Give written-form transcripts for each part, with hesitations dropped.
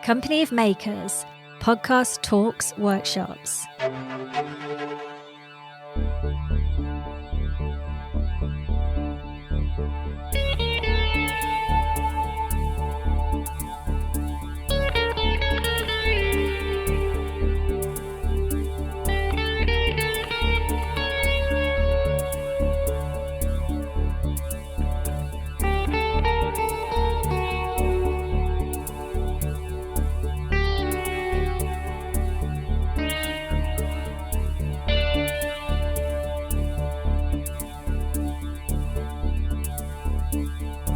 Company of Makers, podcast talks, workshops.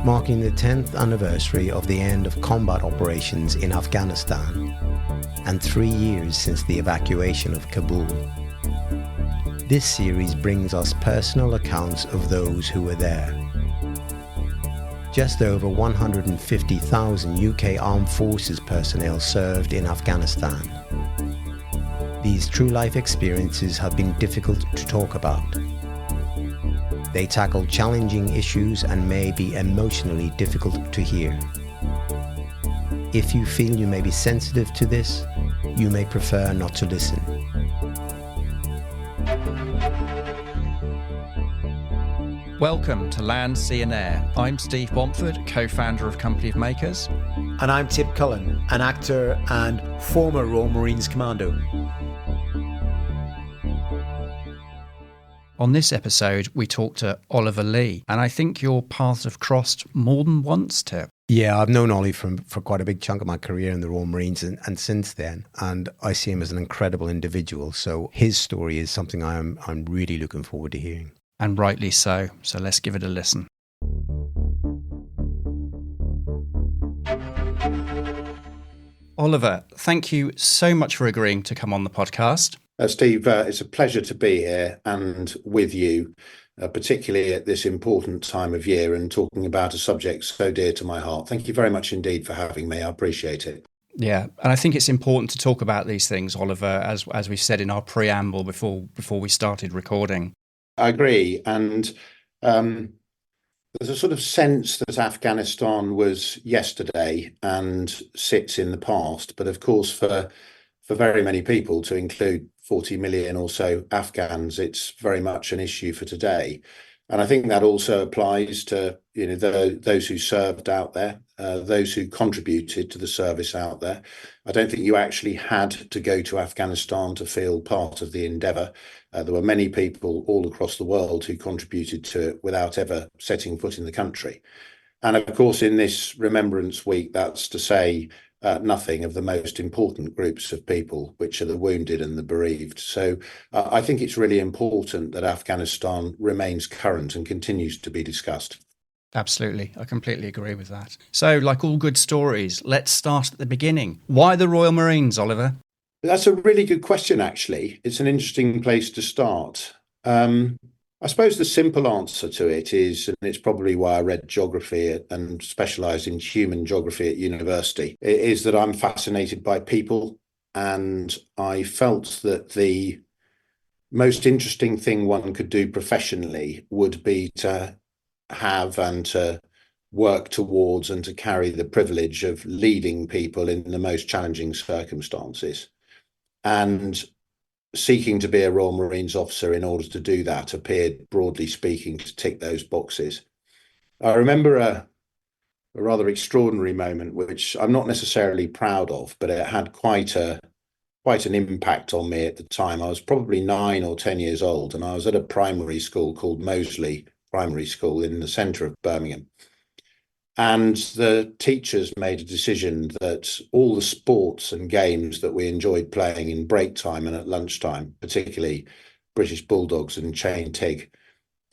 Marking the 10th anniversary of the end of combat operations in Afghanistan and 3 years since the evacuation of Kabul. This series brings us personal accounts of those who were there. Just over 150,000 UK Armed Forces personnel served in Afghanistan. These true life experiences have been difficult to talk about. They tackle challenging issues and may be emotionally difficult to hear. If you feel you may be sensitive to this, you may prefer not to listen. Welcome to Land, Sea and Air. I'm Steve Bomford, co-founder of Company of Makers. And I'm Tip Cullen, an actor and former Royal Marines Commando. On this episode, we talked to Oliver Lee, and I think your paths have crossed more than once, Tip. Yeah, I've known Ollie for quite a big chunk of my career in the Royal Marines and since then, and I see him as an incredible individual. So his story is something I'm really looking forward to hearing. And rightly so. So let's give it a listen. Oliver, thank you so much for agreeing to come on the podcast. Steve, it's a pleasure to be here and with you, particularly at this important time of year and talking about a subject so dear to my heart. Thank you very much indeed for having me. I appreciate it. Yeah, and I think it's important to talk about these things, Oliver, as we said in our preamble before we started recording. I agree. And there's a sort of sense that Afghanistan was yesterday and sits in the past. But of course, for very many people, to include 40 million or so Afghans, it's very much an issue for today. And I think that also applies to those who served out there, those who contributed to the service out there. I don't think you actually had to go to Afghanistan to feel part of the endeavour. There were many people all across the world who contributed to it without ever setting foot in the country. And of course, in this Remembrance Week, that's to say nothing of the most important groups of people, which are the wounded and the bereaved. So I think it's really important that Afghanistan remains current and continues to be discussed. Absolutely. I completely agree with that. So, like all good stories, let's start at the beginning. Why the Royal Marines, Oliver? That's a really good question, actually. It's an interesting place to start. I suppose the simple answer to it is, and it's probably why I read geography and specialised in human geography at university, is that I'm fascinated by people. And I felt that the most interesting thing one could do professionally would be to have and to work towards and to carry the privilege of leading people in the most challenging circumstances. And seeking to be a Royal Marines officer in order to do that appeared, broadly speaking, to tick those boxes. I remember a rather extraordinary moment, which I'm not necessarily proud of, but it had quite an impact on me at the time. I was probably 9 or 10 years old, and I was at a primary school called Moseley Primary School in the centre of Birmingham. And the teachers made a decision that all the sports and games that we enjoyed playing in break time and at lunchtime, particularly British Bulldogs and Chain Tig,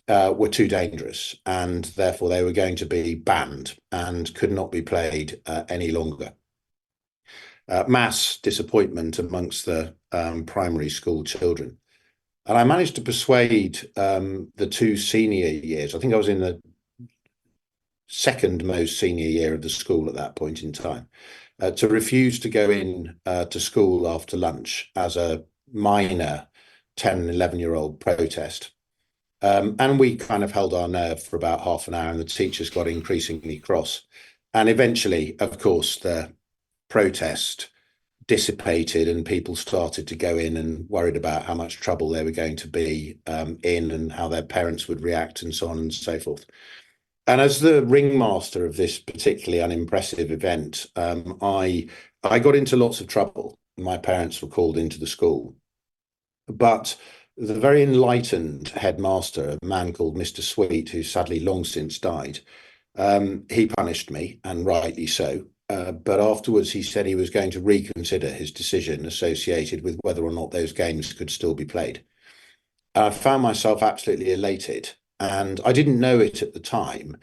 were too dangerous. And therefore they were going to be banned and could not be played any longer. Mass disappointment amongst the primary school children. And I managed to persuade the 2 senior years. I think I was in the second most senior year of the school at that point in time, to refuse to go in to school after lunch as a minor 10 and 11-year-old protest. And we kind of held our nerve for about half an hour, and the teachers got increasingly cross. And eventually, of course, the protest dissipated and people started to go in and worried about how much trouble they were going to be in and how their parents would react and so on and so forth. And as the ringmaster of this particularly unimpressive event, I got into lots of trouble. My parents were called into the school. But the very enlightened headmaster, a man called Mr. Sweet, who sadly long since died, he punished me, and rightly so. But afterwards, he said he was going to reconsider his decision associated with whether or not those games could still be played. I found myself absolutely elated, and I didn't know it at the time,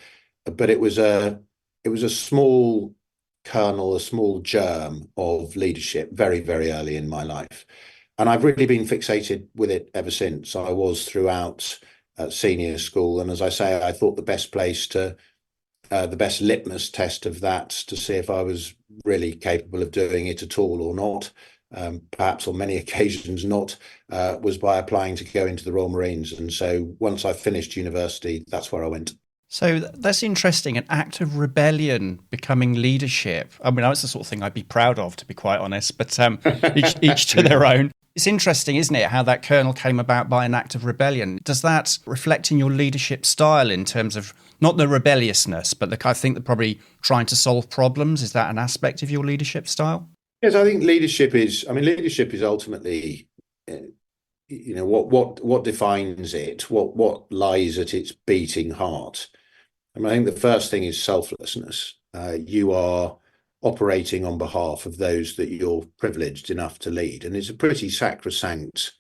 but it was a small kernel, a small germ of leadership very, very early in my life. And I've really been fixated with it ever since. I was throughout senior school. And as I say, I thought the best place to, the best litmus test of that to see if I was really capable of doing it at all or not, perhaps on many occasions not, was by applying to go into the Royal Marines. And so once I finished university, that's where I went. So that's interesting, an act of rebellion becoming leadership. I mean, that's the sort of thing I'd be proud of, to be quite honest, but each to their own. It's interesting, isn't it, how that kernel came about by an act of rebellion. Does that reflect in your leadership style in terms of not the rebelliousness, but I think they're probably trying to solve problems? Is that an aspect of your leadership style? Yes, I think leadership is ultimately, what defines it, what lies at its beating heart. I mean, I think the first thing is selflessness. You are operating on behalf of those that you're privileged enough to lead. And it's a pretty sacrosanct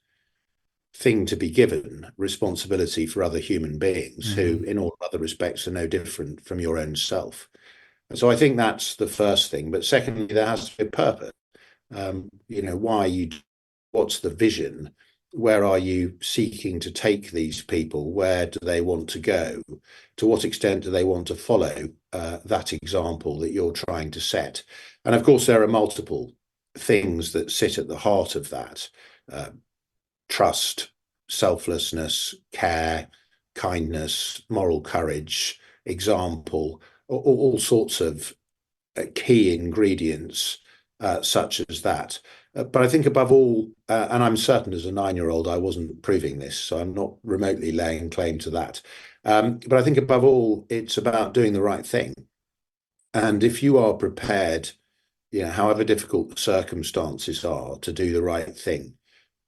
thing to be given, responsibility for other human beings who, in all other respects, are no different from your own self. And so I think that's the first thing. But secondly, there has to be a purpose. What's the vision? Where are you seeking to take these people? Where do they want to go? To what extent do they want to follow that example that you're trying to set? And of course, there are multiple things that sit at the heart of that. Trust, selflessness, care, kindness, moral courage, example, all sorts of key ingredients such as that. But I think above all, and I'm certain as a 9-year-old, I wasn't proving this, so I'm not remotely laying claim to that. But I think above all, it's about doing the right thing. And if you are prepared, however difficult the circumstances are, to do the right thing,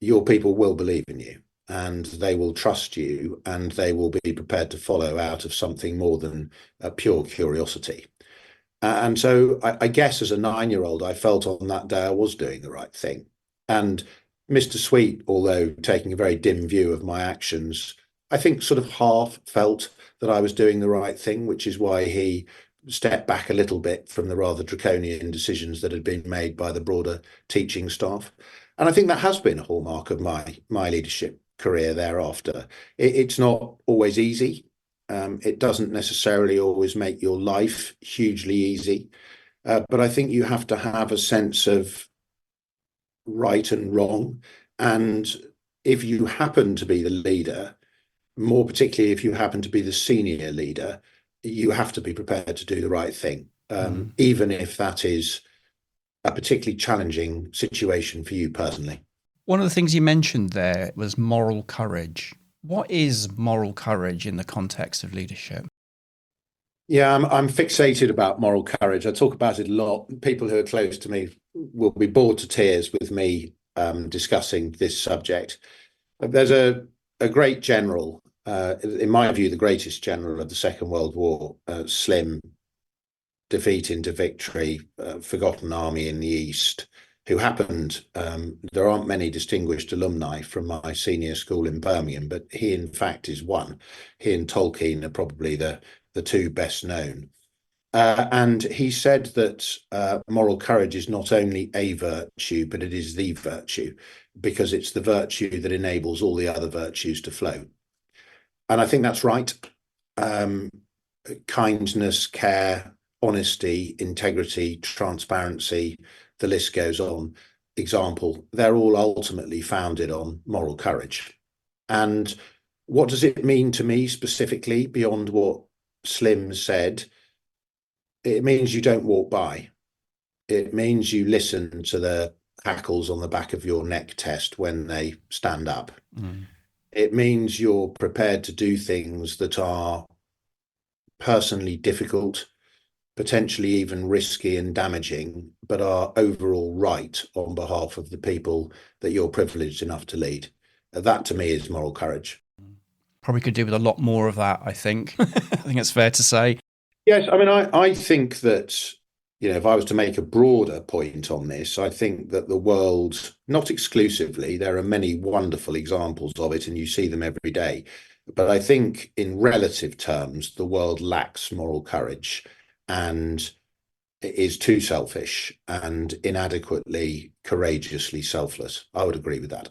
your people will believe in you and they will trust you and they will be prepared to follow out of something more than a pure curiosity. And so I guess as a 9-year-old, I felt on that day I was doing the right thing. And Mr. Sweet, although taking a very dim view of my actions, I think sort of half felt that I was doing the right thing, which is why he stepped back a little bit from the rather draconian decisions that had been made by the broader teaching staff. And I think that has been a hallmark of my leadership career thereafter. It's not always easy. It doesn't necessarily always make your life hugely easy, but I think you have to have a sense of right and wrong. And if you happen to be the leader, more particularly if you happen to be the senior leader, you have to be prepared to do the right thing, even if that is a particularly challenging situation for you personally. One of the things you mentioned there was moral courage. What is moral courage in the context of leadership? Yeah, I'm fixated about moral courage. I talk about it a lot. People who are close to me will be bored to tears with me discussing this subject. There's a great general, in my view, the greatest general of the Second World War, slim, defeat into victory, forgotten army in the East, who happened, there aren't many distinguished alumni from my senior school in Birmingham, but he in fact is one. He and Tolkien are probably the two best known. And he said that moral courage is not only a virtue, but it is the virtue, because it's the virtue that enables all the other virtues to flow. And I think that's right. Kindness, care, honesty, integrity, transparency, the list goes on, example, they're all ultimately founded on moral courage. And what does it mean to me specifically beyond what Slim said? it means you don't walk by. It means you listen to the hackles on the back of your neck test when they stand up. It means you're prepared to do things that are personally difficult, potentially even risky and damaging, but are overall right on behalf of the people that you're privileged enough to lead. That to me is moral courage. Probably could do with a lot more of that, I think. I think it's fair to say. Yes, I mean, I think that, if I was to make a broader point on this, I think that the world, not exclusively, there are many wonderful examples of it, and you see them every day. But I think in relative terms, the world lacks moral courage and is too selfish and inadequately, courageously selfless. I would agree with that.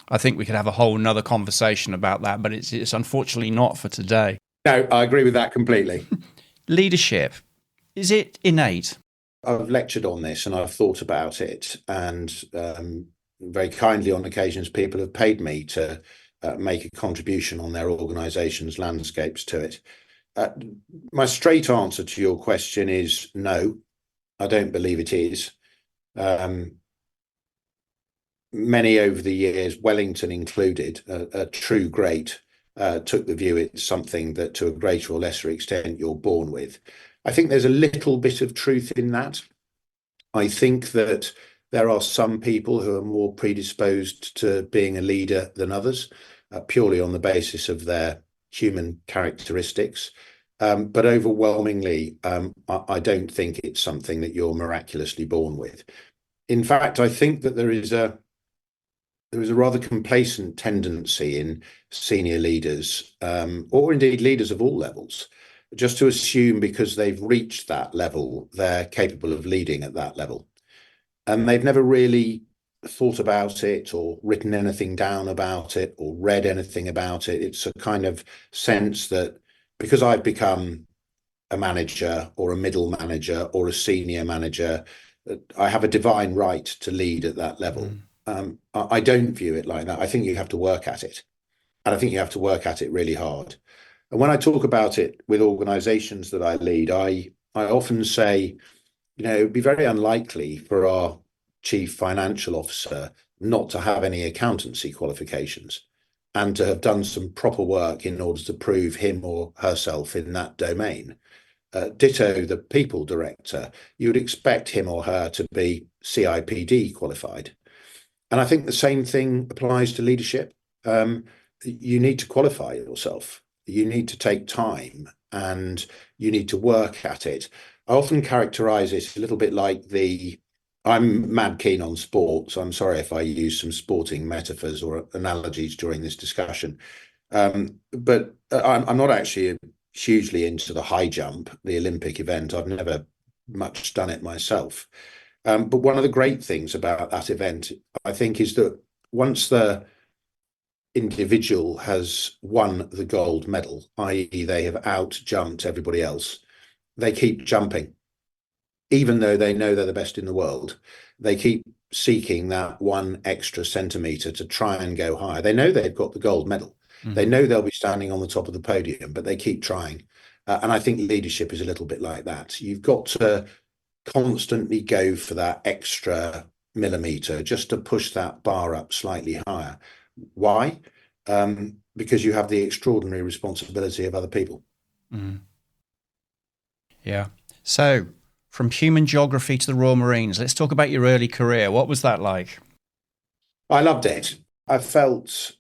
I think we could have a whole nother conversation about that, but it's unfortunately not for today. No, I agree with that completely. Leadership, is it innate? I've lectured on this and I've thought about it, and very kindly on occasions people have paid me to make a contribution on their organisation's landscapes to it. My straight answer to your question is no, I don't believe it is. Many over the years, Wellington included, a true great, took the view it's something that to a greater or lesser extent you're born with. I think there's a little bit of truth in that. I think that there are some people who are more predisposed to being a leader than others, purely on the basis of their human characteristics. But overwhelmingly, I don't think it's something that you're miraculously born with. In fact, I think that there is a rather complacent tendency in senior leaders, or indeed leaders of all levels, just to assume because they've reached that level, they're capable of leading at that level. And they've never really thought about it or written anything down about it or read anything about it. It's a kind of sense that because I've become a manager or a middle manager or a senior manager, I have a divine right to lead at that level. I don't view it like that. I think you have to work at it. And I think you have to work at it really hard. And when I talk about it with organizations that I lead, I often say, it would be very unlikely for our chief financial officer not to have any accountancy qualifications and to have done some proper work in order to prove him or herself in that domain. Ditto the people director, you would expect him or her to be CIPD qualified. And I think the same thing applies to leadership. You need to qualify yourself. You need to take time and you need to work at it. I often characterize it a little bit like I'm mad keen on sport, so I'm sorry if I use some sporting metaphors or analogies during this discussion. But I'm not actually hugely into the high jump, the Olympic event. I've never much done it myself. But one of the great things about that event, I think, is that once the individual has won the gold medal, i.e. they have out-jumped everybody else, they keep jumping. Even though they know they're the best in the world, they keep seeking that 1 extra centimetre to try and go higher. They know they've got the gold medal. They know they'll be standing on the top of the podium, but they keep trying. And I think leadership is a little bit like that. You've got to constantly go for that extra millimetre just to push that bar up slightly higher. Why? Because you have the extraordinary responsibility of other people. Yeah. So, from human geography to the Royal Marines, let's talk about your early career. What was that like? I loved it. I felt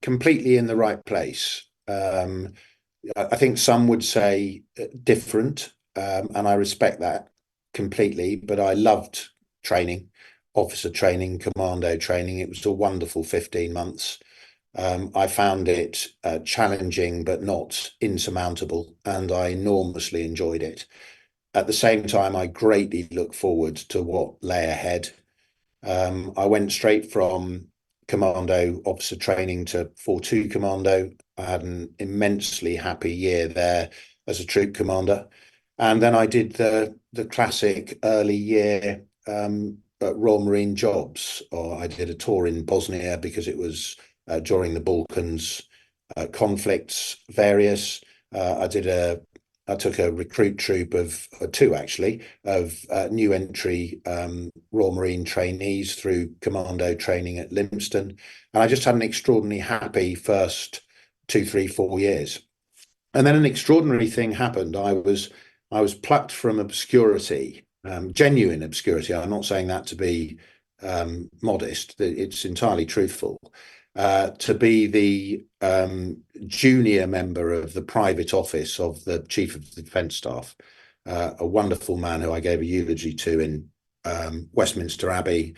completely in the right place. I think some would say different, and I respect that completely, but I loved training, officer training, commando training. It was a wonderful 15 months. I found it challenging, but not insurmountable, and I enormously enjoyed it. At the same time, I greatly look forward to what lay ahead. I went straight from Commando officer training to 4-2 Commando. I had an immensely happy year there as a troop commander. And then I did the classic early year Royal Marine jobs. Or I did a tour in Bosnia because it was during the Balkans conflicts, various. I did a I took a recruit troop of two, actually, of new entry Royal Marine trainees through Commando training at Lympstone. And I just had an extraordinarily happy first 2, 3, 4 years. And then an extraordinary thing happened. I was plucked from obscurity, genuine obscurity. I'm not saying that to be modest. It's entirely truthful. To be the junior member of the private office of the Chief of the Defence Staff, a wonderful man who I gave a eulogy to in Westminster Abbey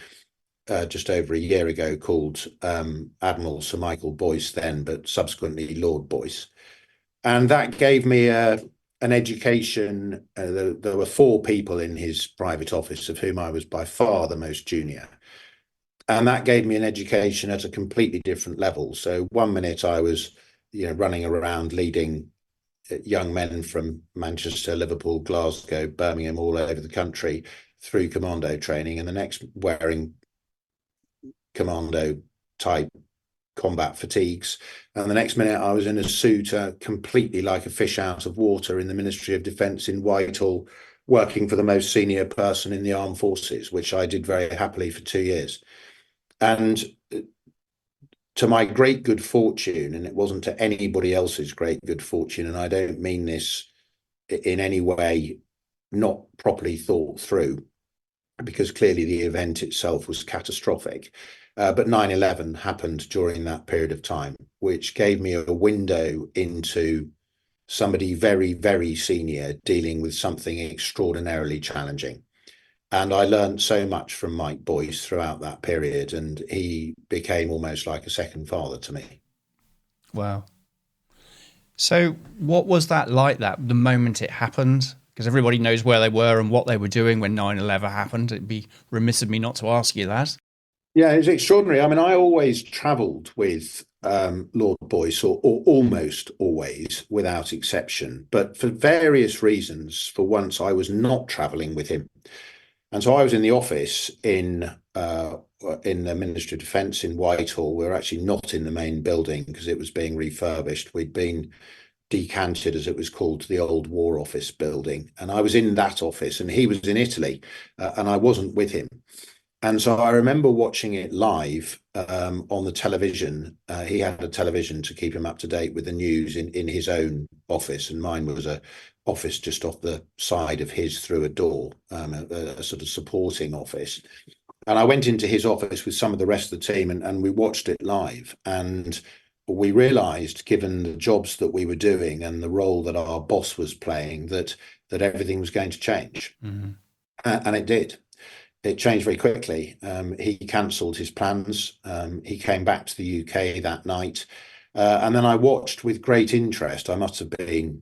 just over a year ago, called Admiral Sir Michael Boyce then, but subsequently Lord Boyce. And that gave me an education. There were 4 people in his private office, of whom I was by far the most junior. And that gave me an education at a completely different level. So one minute I was, running around leading young men from Manchester, Liverpool, Glasgow, Birmingham, all over the country through commando training, and the next wearing commando type combat fatigues. And the next minute I was in a suit, completely like a fish out of water, in the Ministry of Defence in Whitehall, working for the most senior person in the armed forces, which I did very happily for 2 years. And to my great good fortune, and it wasn't to anybody else's great good fortune, and I don't mean this in any way not properly thought through, because clearly the event itself was catastrophic. But 9/11 happened during that period of time, which gave me a window into somebody very, very senior dealing with something extraordinarily challenging. And I learned so much from Mike Boyce throughout that period, and he became almost like a second father to me. Wow. So what was that like, the moment it happened? Because everybody knows where they were and what they were doing when 9/11 happened. It'd be remiss of me not to ask you that. Yeah, it's extraordinary. I mean, I always travelled with Lord Boyce, or almost always, without exception. But for various reasons, for once, I was not travelling with him. And so I was in the office in the Ministry of Defence in Whitehall. We were actually not in the main building because it was being refurbished. We'd been decanted, as it was called, to the old War Office building. And I was in that office, and he was in Italy, and I wasn't with him. And so I remember watching it live on the television. He had a television to keep him up to date with the news in his own office, and mine was a office just off the side of his through a door, a sort of supporting office. And I went into his office with some of the rest of the team, and we watched it live. And we realised, given the jobs that we were doing and the role that our boss was playing, that everything was going to change. Mm-hmm. And it did. It changed very quickly. He cancelled his plans. He came back to the UK that night. And then I watched with great interest. I must have been,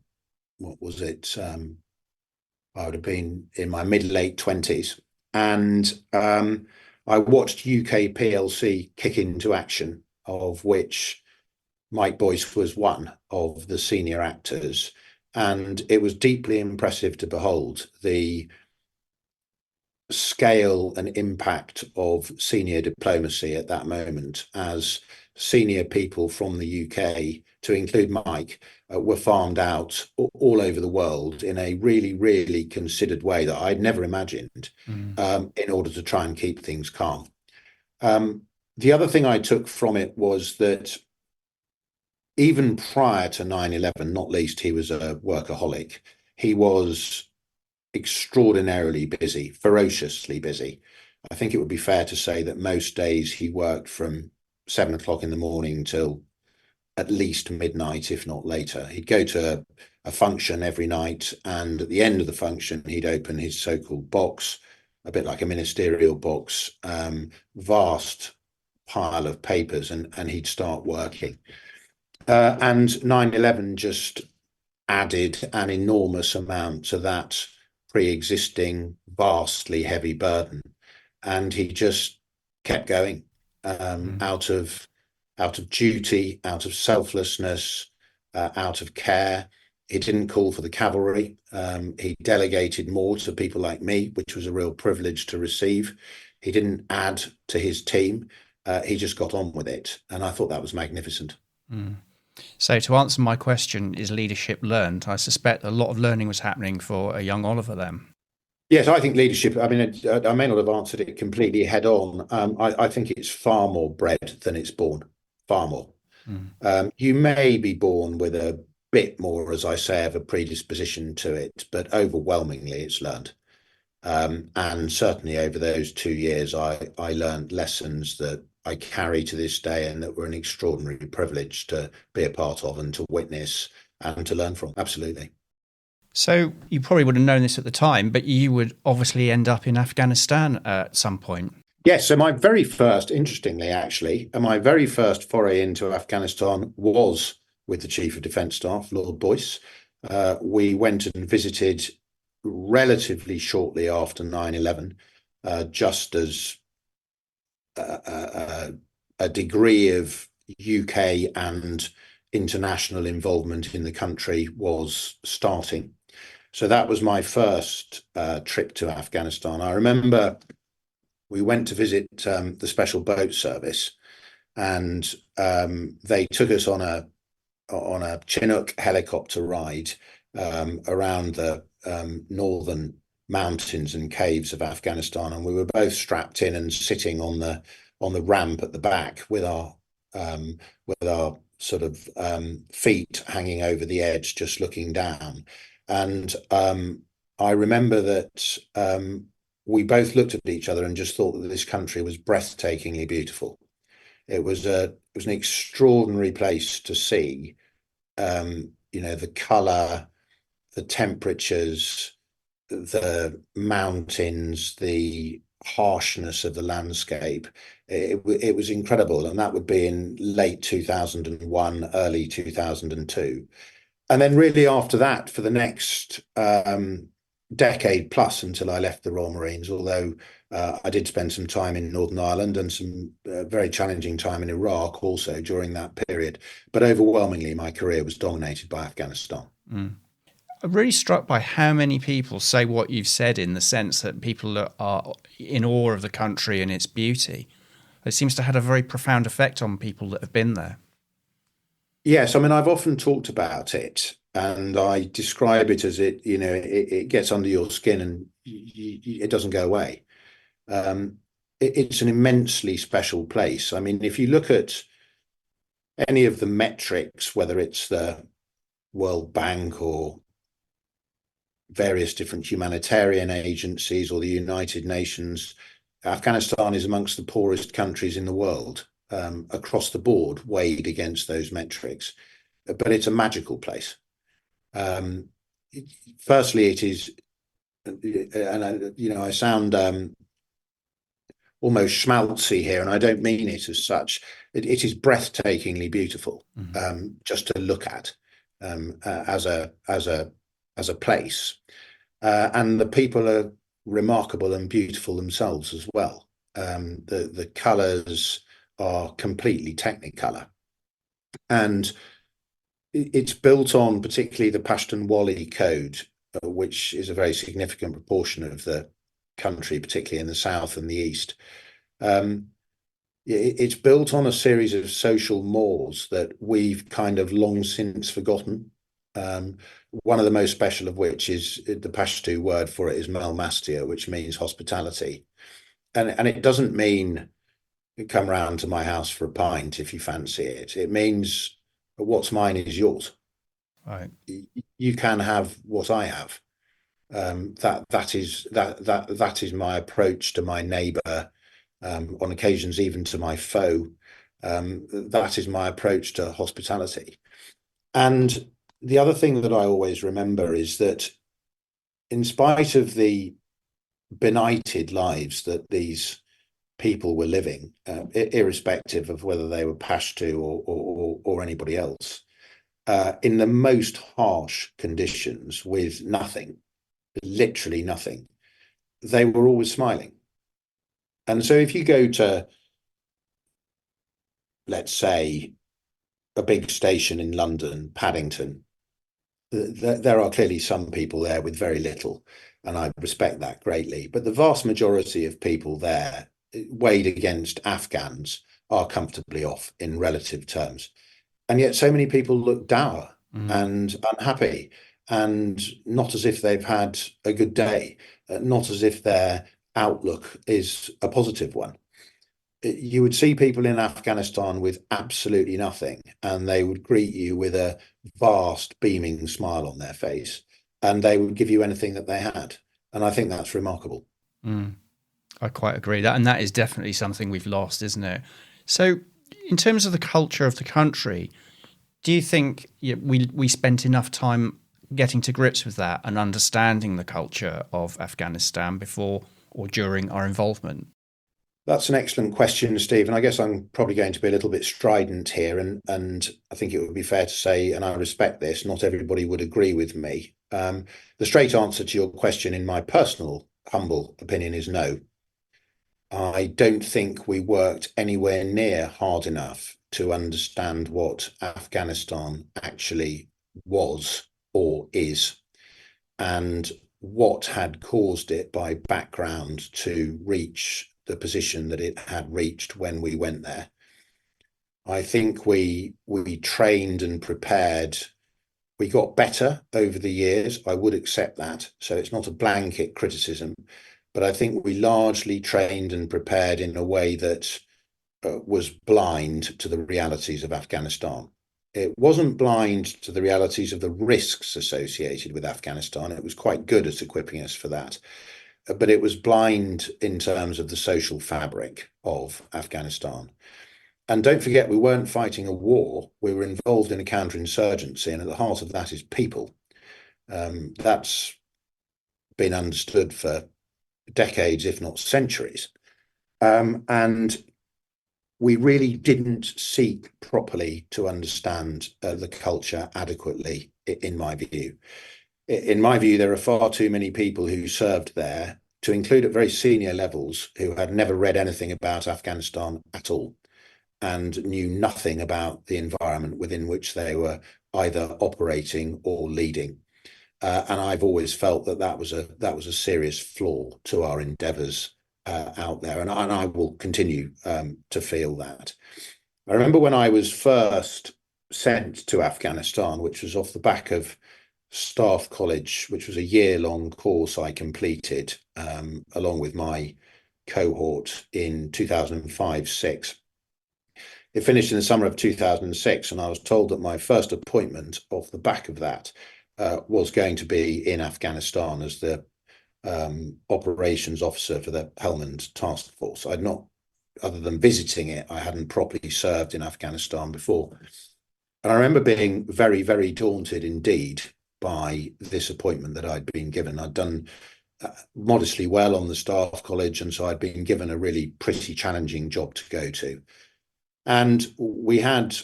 what was it? I would have been in my mid-late 20s. And I watched UK PLC kick into action, of which Mike Boyce was one of the senior actors. And it was deeply impressive to behold the scale and impact of senior diplomacy at that moment, as senior people from the UK, to include Mike, were farmed out all over the world in a really, really considered way that I'd never imagined, in order to try and keep things calm. The other thing I took from it was that even prior to 9/11, not least, he was a workaholic. He was extraordinarily busy, ferociously busy. I think it would be fair to say that most days he worked from 7 o'clock in the morning till at least midnight, if not later. He'd go to a function every night, and at the end of the function, he'd open his so-called box, a bit like a ministerial box, vast pile of papers, and he'd start working. And 9/11 just added an enormous amount to that pre-existing vastly heavy burden, and he just kept going, out of duty, out of selflessness, out of care. He didn't call for the cavalry. He delegated more to people like me, which was a real privilege to receive. He didn't add to his team. He just got on with it, and I thought that was magnificent. So to answer my question, is leadership learned? I suspect a lot of learning was happening for a young Oliver then. Yes, I think leadership, I mean, I may not have answered it completely head on. I think it's far more bred than it's born, far more. You may be born with a bit more, as I say, of a predisposition to it, but overwhelmingly it's learned. And certainly over those 2 years, I learned lessons that I carry to this day and that were an extraordinary privilege to be a part of and to witness and to learn from. Absolutely. So you probably would have known this at the time, but you would obviously end up in Afghanistan at some point. Yes, so my very first, interestingly, actually, my very first foray into Afghanistan was with the Chief of Defence Staff, Lord Boyce. We went and visited relatively shortly after 9/11, just as a degree of UK and international involvement in the country was starting. So that was my first trip to Afghanistan. I remember we went to visit the Special Boat Service, and they took us on a Chinook helicopter ride around the northern mountains and caves of Afghanistan, and we were both strapped in and sitting on the ramp at the back with our sort of feet hanging over the edge, just looking down. And I remember that we both looked at each other and just thought that this country was breathtakingly beautiful. It was an extraordinary place to see. The colour, the temperatures, the mountains, the harshness of the landscape. It was incredible, and that would be in late 2001, early 2002. And then really after that, for the next decade plus until I left the Royal Marines, although I did spend some time in Northern Ireland and some very challenging time in Iraq also during that period. But overwhelmingly, my career was dominated by Afghanistan. I'm really struck by how many people say what you've said, in the sense that people are in awe of the country and its beauty. It seems to have had a very profound effect on people that have been there. Yes, I mean, I've often talked about it, and I describe it as it gets under your skin and it doesn't go away. It's an immensely special place. I mean, if you look at any of the metrics, whether it's the World Bank or various different humanitarian agencies or the United Nations, Afghanistan is amongst the poorest countries in the world. Across the board, weighed against those metrics, but it's a magical place. Firstly, it is, and I sound almost schmaltzy here, and I don't mean it as such. It is breathtakingly beautiful, just to look at as a place, and the people are remarkable and beautiful themselves as well. The colours are completely technicolor, and it's built on particularly the Pashtunwali code, which is a very significant proportion of the country, particularly in the south and the east. It's built on a series of social mores that we've kind of long since forgotten. One of the most special of which is the Pashto word for it is Melmastia, which means hospitality, and it doesn't mean come round to my house for a pint if you fancy it. It means what's mine is yours. Right. You can have what I have. That is my approach to my neighbour, on occasions even to my foe. That is my approach to hospitality. And the other thing that I always remember is that in spite of the benighted lives that these people were living, irrespective of whether they were Pashto or anybody else, in the most harsh conditions with nothing, literally nothing, they were always smiling. And so if you go to, let's say, a big station in London, Paddington, there are clearly some people there with very little, and I respect that greatly. But the vast majority of people there, weighed against Afghans, are comfortably off in relative terms. And yet so many people look dour and unhappy, and not as if they've had a good day, not as if their outlook is a positive one. You would see people in Afghanistan with absolutely nothing, and they would greet you with a vast beaming smile on their face, and they would give you anything that they had. And I think that's remarkable. I quite agree. That is definitely something we've lost, isn't it? So in terms of the culture of the country, do you think we spent enough time getting to grips with that and understanding the culture of Afghanistan before or during our involvement? That's an excellent question, Steve. And I guess I'm probably going to be a little bit strident here. And I think it would be fair to say, and I respect this, not everybody would agree with me. The straight answer to your question, in my personal, humble opinion, is no. I don't think we worked anywhere near hard enough to understand what Afghanistan actually was or is, and what had caused it by background to reach the position that it had reached when we went there. I think we trained and prepared. We got better over the years. I would accept that. So it's not a blanket criticism, but I think we largely trained and prepared in a way that was blind to the realities of Afghanistan. It wasn't blind to the realities of the risks associated with Afghanistan. It was quite good at equipping us for that. But it was blind in terms of the social fabric of Afghanistan. And don't forget, we weren't fighting a war. We were involved in a counterinsurgency, and at the heart of that is people. That's been understood for decades, if not centuries. And we really didn't seek properly to understand the culture adequately, in my view. In my view, there are far too many people who served there, to include at very senior levels, who had never read anything about Afghanistan at all and knew nothing about the environment within which they were either operating or leading. And I've always felt that was a serious flaw to our endeavours out there, and I will continue to feel that. I remember when I was first sent to Afghanistan, which was off the back of Staff College, which was a year-long course I completed along with my cohort in 2005-06. It finished in the summer of 2006, and I was told that my first appointment off the back of that was going to be in Afghanistan as the operations officer for the Helmand Task Force. I'd not, other than visiting it, I hadn't properly served in Afghanistan before. And I remember being very, very daunted indeed by this appointment that I'd been given. I'd done modestly well on the Staff College, and so I'd been given a really pretty challenging job to go to. And we had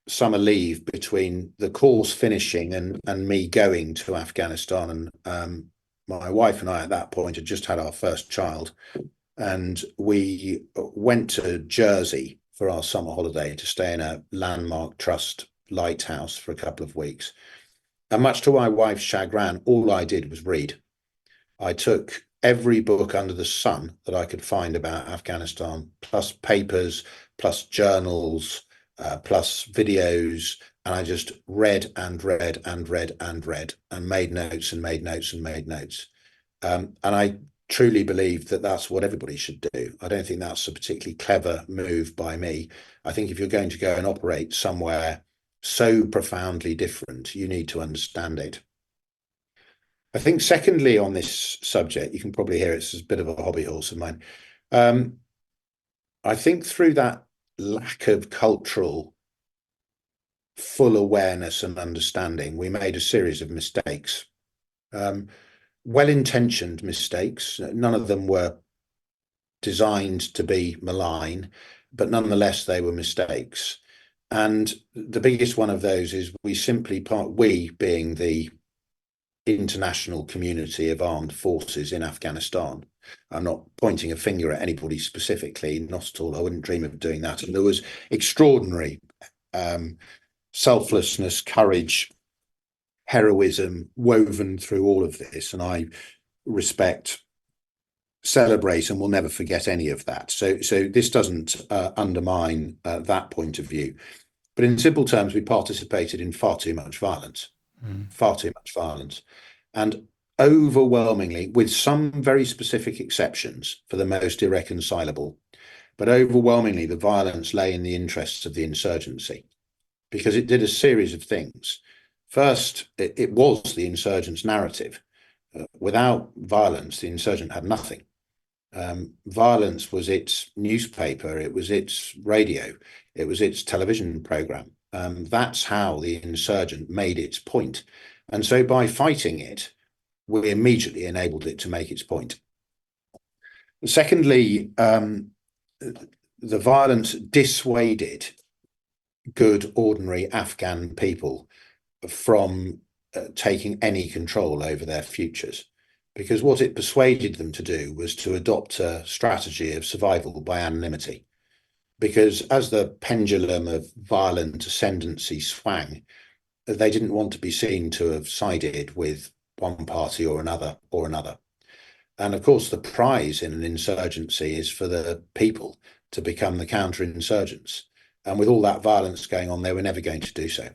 summer leave between the course finishing and me going to Afghanistan. And my wife and I at that point had just had our first child, and we went to Jersey for our summer holiday to stay in a Landmark Trust lighthouse for a couple of weeks. And much to my wife's chagrin, all I did was read. I took every book under the sun that I could find about Afghanistan, plus papers, plus journals, plus videos, and I just read and read and read and read and made notes and made notes and made notes. And I truly believe that that's what everybody should do. I don't think that's a particularly clever move by me. I think if you're going to go and operate somewhere so profoundly different, you need to understand it. I think secondly on this subject, you can probably hear it's a bit of a hobby horse of mine. I think through that lack of cultural full awareness and understanding, we made a series of mistakes. Well-intentioned mistakes. None of them were designed to be malign, but nonetheless they were mistakes. And the biggest one of those is we being the international community of armed forces in Afghanistan. I'm not pointing a finger at anybody specifically, not at all. I wouldn't dream of doing that. And there was extraordinary selflessness, courage, heroism woven through all of this. And I respect, celebrate, and will never forget any of that. So this doesn't undermine that point of view. But in simple terms, we participated in far too much violence, far too much violence. And overwhelmingly, with some very specific exceptions for the most irreconcilable, but overwhelmingly the violence lay in the interests of the insurgency, because it did a series of things. First, it was the insurgent's narrative. Without violence, the insurgent had nothing. Violence was its newspaper, it was its radio, it was its television program. That's how the insurgent made its point. And so by fighting it, we immediately enabled it to make its point. Secondly, the violence dissuaded good, ordinary Afghan people from taking any control over their futures, because what it persuaded them to do was to adopt a strategy of survival by anonymity. Because as the pendulum of violent ascendancy swang, they didn't want to be seen to have sided with one party or another. And of course, the prize in an insurgency is for the people to become the counterinsurgents. And with all that violence going on, they were never going to do so.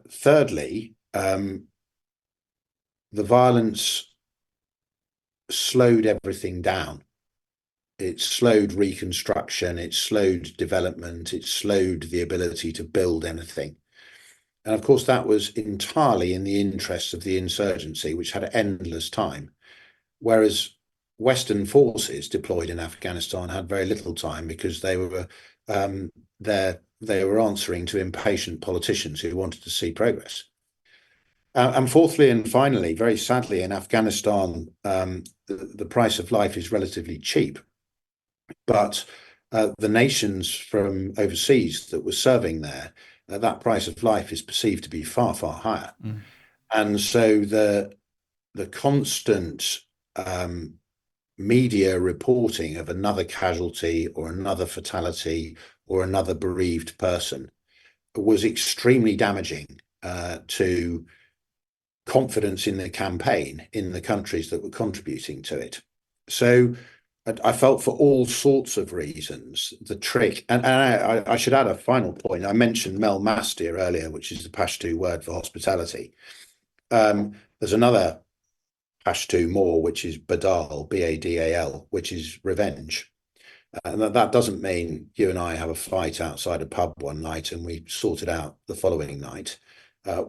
Thirdly, the violence slowed everything down. It slowed reconstruction, it slowed development, it slowed the ability to build anything. And of course, that was entirely in the interests of the insurgency, which had endless time. Whereas Western forces deployed in Afghanistan had very little time, because they were answering to impatient politicians who wanted to see progress. And fourthly and finally, very sadly, in Afghanistan, the price of life is relatively cheap. But the nations from overseas that were serving there, that price of life is perceived to be far, far higher. And so the constant media reporting of another casualty or another fatality or another bereaved person was extremely damaging to confidence in the campaign in the countries that were contributing to it. So I felt, for all sorts of reasons, the trick, and I should add a final point. I mentioned Mel Mastir earlier, which is the Pashto word for hospitality. There's another Pashto more, which is Badal, B-A-D-A-L, which is revenge. And that doesn't mean you and I have a fight outside a pub one night and we sort it out the following night.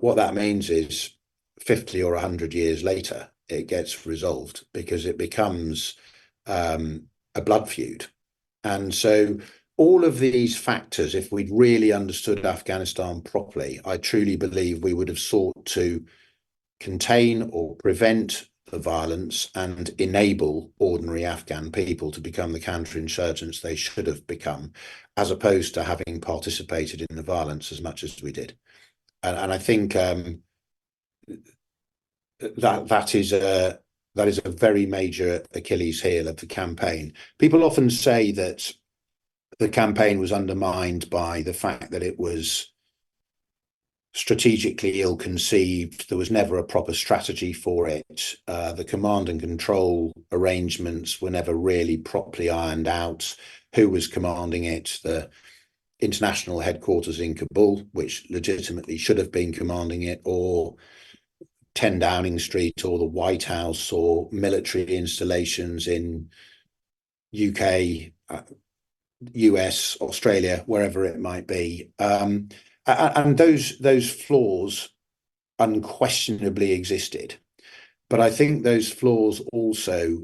What that means is 50 or 100 years later, it gets resolved, because it becomes a blood feud. And so all of these factors, if we'd really understood Afghanistan properly, I truly believe we would have sought to contain or prevent the violence and enable ordinary Afghan people to become the counterinsurgents they should have become, as opposed to having participated in the violence as much as we did. And I think that is a very major Achilles heel of the campaign. People often say that the campaign was undermined by the fact that it was strategically ill-conceived. There was never a proper strategy for it. The command and control arrangements were never really properly ironed out. Who was commanding it? The international headquarters in Kabul, which legitimately should have been commanding it, or 10 Downing Street, or the White House, or military installations in UK, US, Australia, wherever it might be. And those flaws unquestionably existed. But I think those flaws also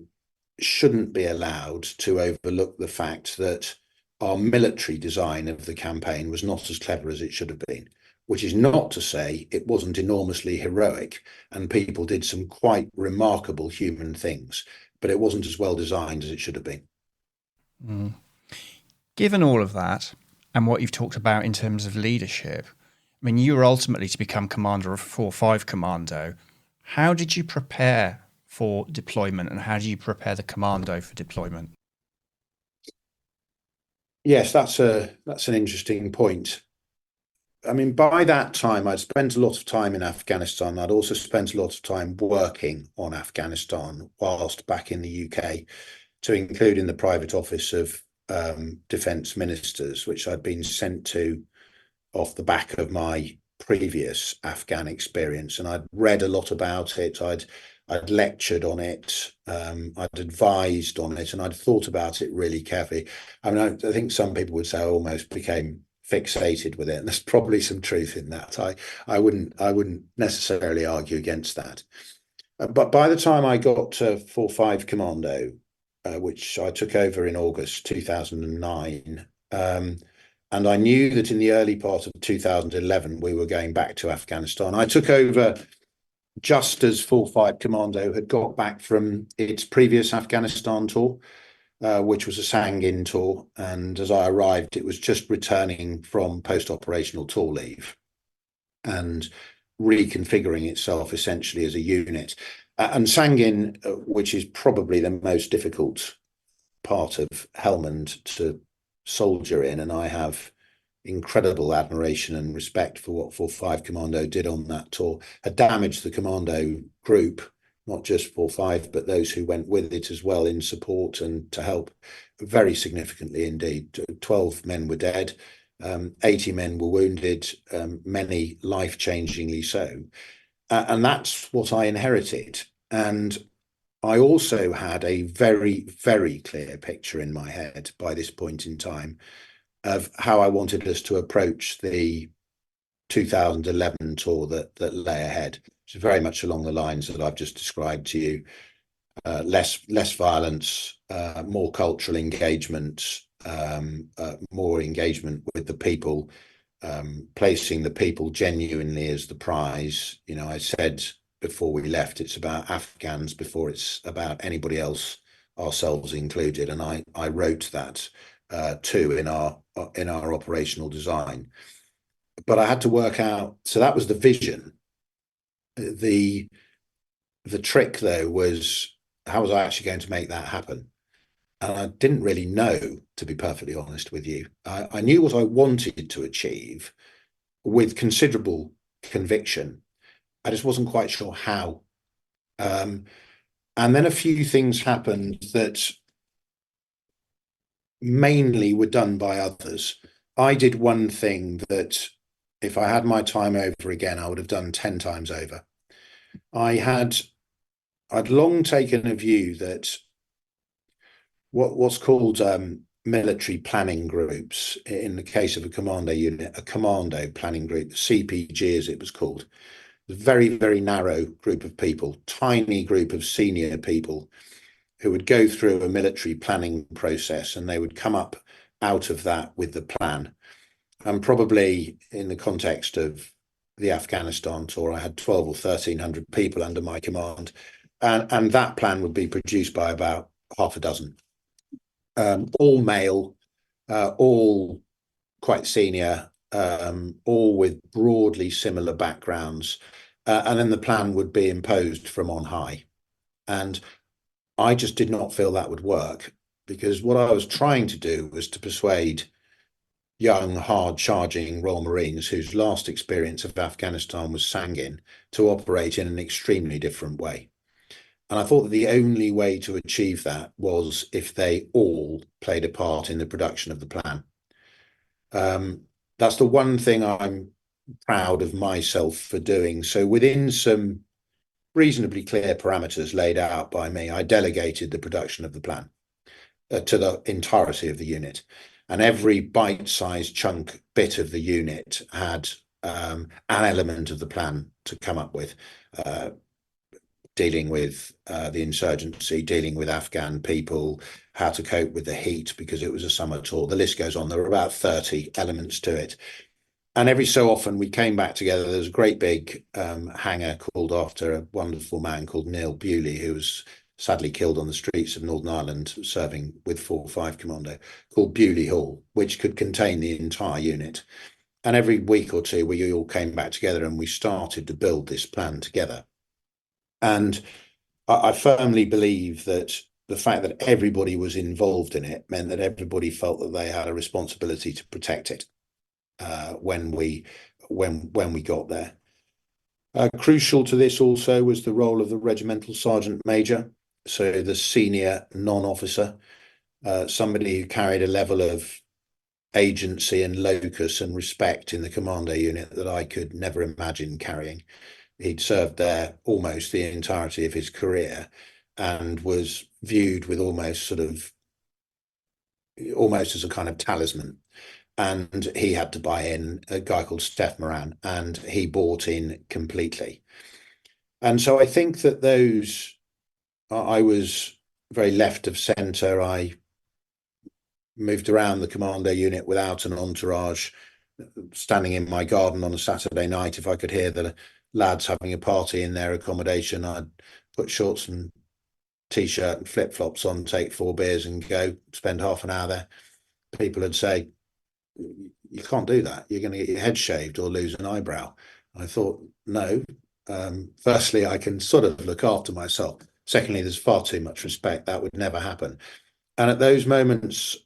shouldn't be allowed to overlook the fact that our military design of the campaign was not as clever as it should have been, which is not to say it wasn't enormously heroic and people did some quite remarkable human things, but it wasn't as well designed as it should have been. Given all of that, and what you've talked about in terms of leadership, I mean, you were ultimately to become commander of 4-5 Commando. How did you prepare for deployment, and how do you prepare the Commando for deployment? Yes, that's an interesting point. I mean, by that time, I'd spent a lot of time in Afghanistan. I'd also spent a lot of time working on Afghanistan whilst back in the UK, to include in the private office of defence ministers, which I'd been sent to off the back of my previous Afghan experience, and I'd read a lot about it. I'd lectured on it, I'd advised on it, and I'd thought about it really carefully. I mean, I think some people would say I almost became fixated with it, and there's probably some truth in that. I wouldn't necessarily argue against that. But by the time I got to 4-5 Commando, which I took over in August 2009, and I knew that in the early part of 2011 we were going back to Afghanistan. I took over just as 4-5 Commando had got back from its previous Afghanistan tour, which was a Sangin tour. And as I arrived, it was just returning from post-operational tour leave and reconfiguring itself essentially as a unit. And Sangin, which is probably the most difficult part of Helmand to soldier in, and I have incredible admiration and respect for what 4-5 Commando did on that tour, had damaged the Commando group, not just 4-5, but those who went with it as well in support and to help very significantly indeed. 12 men were dead, 80 men were wounded, many life-changingly so. And that's what I inherited. And I also had a very, very clear picture in my head by this point in time of how I wanted us to approach the 2011 tour that lay ahead, which is very much along the lines that I've just described to you. Less violence, more cultural engagement, more engagement with the people, placing the people genuinely as the prize. You know, I said before we left, it's about Afghans before it's about anybody else, ourselves included. And I wrote that too in our operational design. But I had to work out. So that was the vision. The trick though was, how was I actually going to make that happen? And I didn't really know, to be perfectly honest with you. I knew what I wanted to achieve with considerable conviction. I just wasn't quite sure how. And then a few things happened that mainly were done by others. I did one thing that if I had my time over again, I would have done 10 times over. I'd long taken a view that what's called military planning groups, in the case of a commando unit, a commando planning group, CPG as it was called, a very, very narrow group of people, tiny group of senior people who would go through a military planning process, and they would come up out of that with the plan. And probably in the context of the Afghanistan tour, I had 12 or 1,300 people under my command, and that plan would be produced by about half a dozen, all male, all quite senior, all with broadly similar backgrounds, and then the plan would be imposed from on high. And I just did not feel that would work, because what I was trying to do was to persuade young, hard-charging Royal Marines whose last experience of Afghanistan was Sangin to operate in an extremely different way. And I thought that the only way to achieve that was if they all played a part in the production of the plan. That's the one thing I'm proud of myself for doing. So within some reasonably clear parameters laid out by me, I delegated the production of the plan to the entirety of the unit. And every bite-sized chunk bit of the unit had an element of the plan to come up with, dealing with the insurgency, dealing with Afghan people, how to cope with the heat because it was a summer tour. The list goes on. There were about 30 elements to it. And every so often we came back together. There was a great big hangar called after a wonderful man called Neil Bewley, who was sadly killed on the streets of Northern Ireland serving with 4-5 Commando, called Bewley Hall, which could contain the entire unit. And every week or two we all came back together and we started to build this plan together. And I firmly believe that the fact that everybody was involved in it meant that everybody felt that they had a responsibility to protect it when we got there. Crucial to this also was the role of the regimental sergeant major, so the senior non-officer, somebody who carried a level of agency and locus and respect in the Commando unit that I could never imagine carrying. He'd served there almost the entirety of his career and was viewed with almost as a kind of talisman. And he had to buy in, a guy called Steph Moran, and he bought in completely. And so I think that I was very left of centre. I moved around the Commando unit without an entourage, standing in my garden on a Saturday night. If I could hear the lads having a party in their accommodation, I'd put shorts and T-shirt and flip-flops on, take 4 beers and go spend half an hour there. People would say, you can't do that. You're going to get your head shaved or lose an eyebrow. I thought, no. Firstly, I can sort of look after myself. Secondly, there's far too much respect. That would never happen. And at those moments,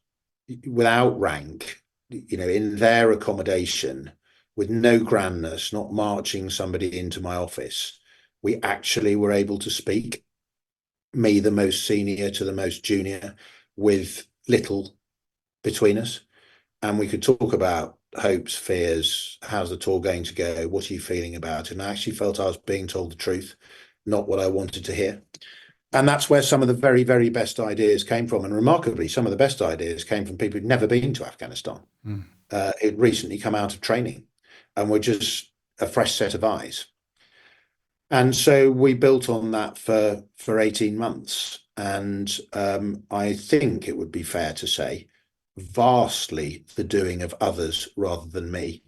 without rank, in their accommodation, with no grandness, not marching somebody into my office, we actually were able to speak, me, the most senior, to the most junior, with little between us. And we could talk about hopes, fears, how's the tour going to go, what are you feeling about it? And I actually felt I was being told the truth, not what I wanted to hear. And that's where some of the very, very best ideas came from. And remarkably, some of the best ideas came from people who'd never been to Afghanistan. Who'd recently come out of training and were just a fresh set of eyes. And so we built on that for 18 months. And I think it would be fair to say, vastly the doing of others rather than me.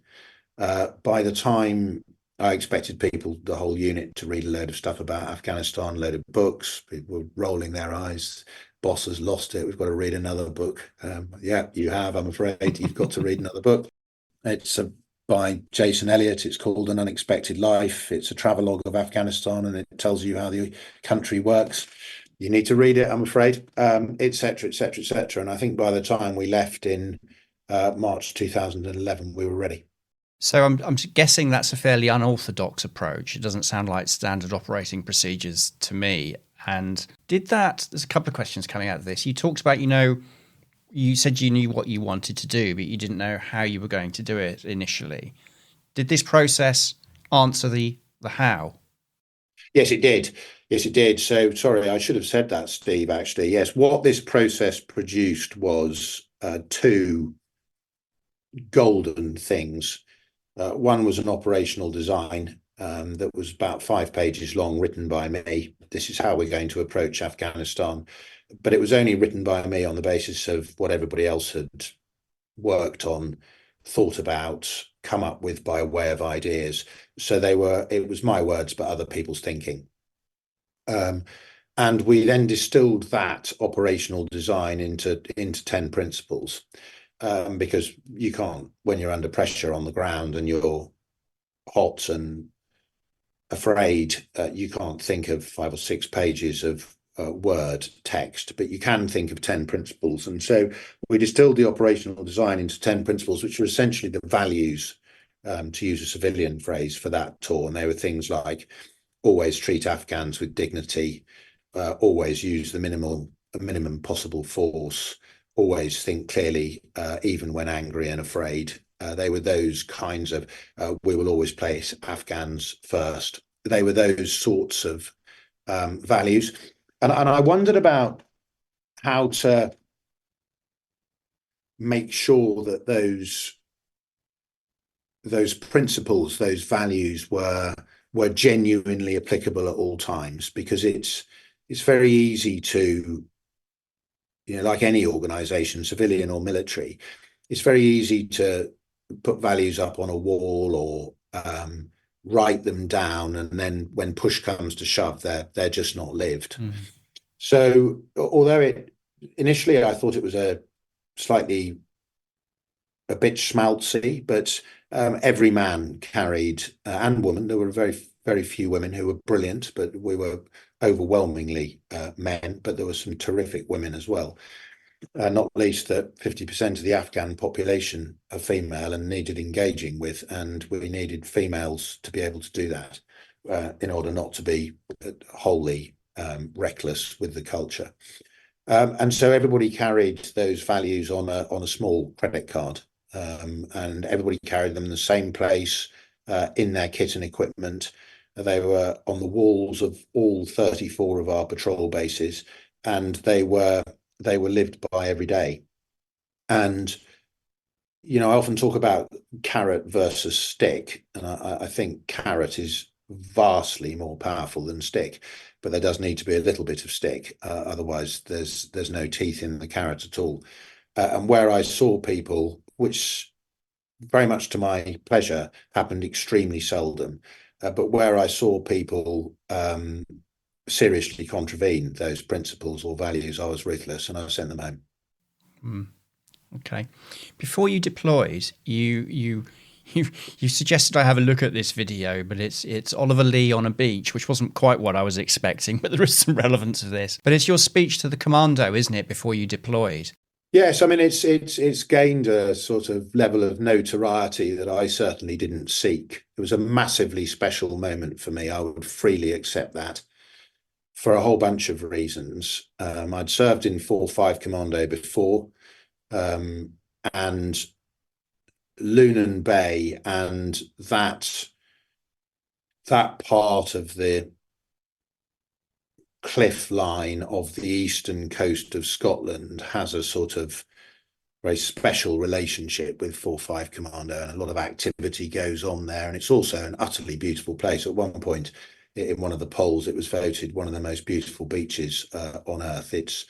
By the time I expected people, the whole unit, to read a load of stuff about Afghanistan, a load of books, people were rolling their eyes. Boss has lost it. We've got to read another book. Yeah, you have, I'm afraid. You've got to read another book. It's by Jason Elliott. It's called An Unexpected Life. It's a travelogue of Afghanistan, and it tells you how the country works. You need to read it, I'm afraid, et cetera, et cetera, et cetera. And I think by the time we left in March 2011, we were ready. So I'm guessing that's a fairly unorthodox approach. It doesn't sound like standard operating procedures to me. And there's a couple of questions coming out of this. You talked about, you said you knew what you wanted to do, but you didn't know how you were going to do it initially. Did this process answer the how? Yes, it did. Yes, it did. So, sorry, I should have said that, Steve, actually. Yes, what this process produced was 2 golden things. One was an operational design that was about 5 pages long, written by me. This is how we're going to approach Afghanistan. But it was only written by me on the basis of what everybody else had worked on, thought about, come up with by way of ideas. So it was my words, but other people's thinking. And we then distilled that operational design into 10 principles, because you can't, when you're under pressure on the ground and you're hot and afraid, you can't think of 5 or 6 pages of word text, but you can think of 10 principles. And so we distilled the operational design into 10 principles, which are essentially the values, to use a civilian phrase, for that tour. And they were things like always treat Afghans with dignity, always use the minimum possible force, always think clearly, even when angry and afraid. They were those kinds of, we will always place Afghans first. They were those sorts of values. And I wondered about how to make sure that those principles, those values were genuinely applicable at all times, because it's very easy to, like any organization, civilian or military, it's very easy to put values up on a wall or write them down, and then when push comes to shove, they're just not lived. So although initially I thought it was a bit schmaltzy, but every man carried, and woman, there were very, very few women who were brilliant, but we were overwhelmingly men, but there were some terrific women as well. Not least that 50% of the Afghan population are female and needed engaging with, and we needed females to be able to do that in order not to be wholly reckless with the culture. And so everybody carried those values on a small credit card, and everybody carried them in the same place in their kit and equipment. They were on the walls of all 34 of our patrol bases, and they were lived by every day. And I often talk about carrot versus stick, and I think carrot is vastly more powerful than stick, but there does need to be a little bit of stick, otherwise there's no teeth in the carrot at all. And where I saw people, which very much to my pleasure happened extremely seldom, but where I saw people seriously contravene those principles or values, I was ruthless and I sent them home. Okay. Before you deployed, you suggested I have a look at this video, but it's Oliver Lee on a beach, which wasn't quite what I was expecting, but there is some relevance to this. But it's your speech to the Commando, isn't it, before you deployed? Yes, I mean it's gained a sort of level of notoriety that I certainly didn't seek. It was a massively special moment for me. I would freely accept that for a whole bunch of reasons. I'd served in 4-5 Commando before, and Lunan Bay and that part of the cliff line of the eastern coast of Scotland has a sort of very special relationship with 4-5 Commando, and a lot of activity goes on there. And it's also an utterly beautiful place. At one point in one of the polls, it was voted one of the most beautiful beaches on earth. It's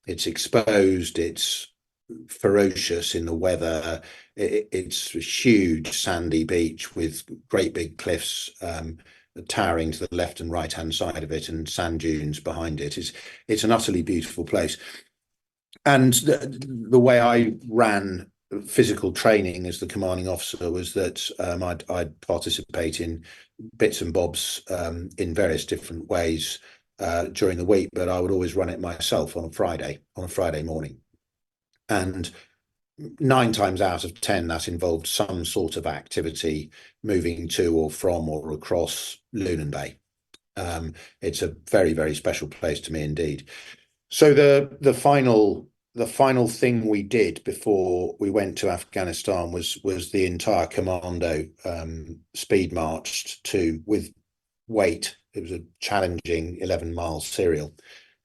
exposed, it's ferocious in the weather. It's a huge sandy beach with great big cliffs towering to the left and right hand side of it, and sand dunes behind it. It's an utterly beautiful place. And the way I ran physical training as the commanding officer was that I'd participate in bits and bobs in various different ways during the week, but I would always run it myself on a Friday morning. And 9 times out of 10, that involved some sort of activity moving to or from or across Lunan Bay. It's a very, very special place to me indeed. So the final thing we did before we went to Afghanistan was the entire Commando speed marched with weight. It was a challenging 11-mile serial.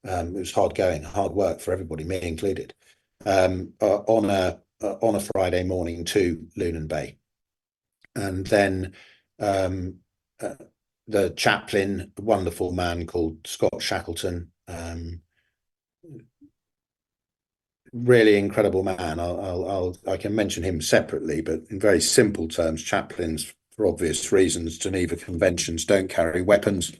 It was hard going, hard work for everybody, me included. On a Friday morning to Lunan Bay, and then the chaplain, a wonderful man called Scott Shackleton, really incredible man. I can mention him separately, but in very simple terms, chaplains, for obvious reasons, Geneva Conventions don't carry weapons.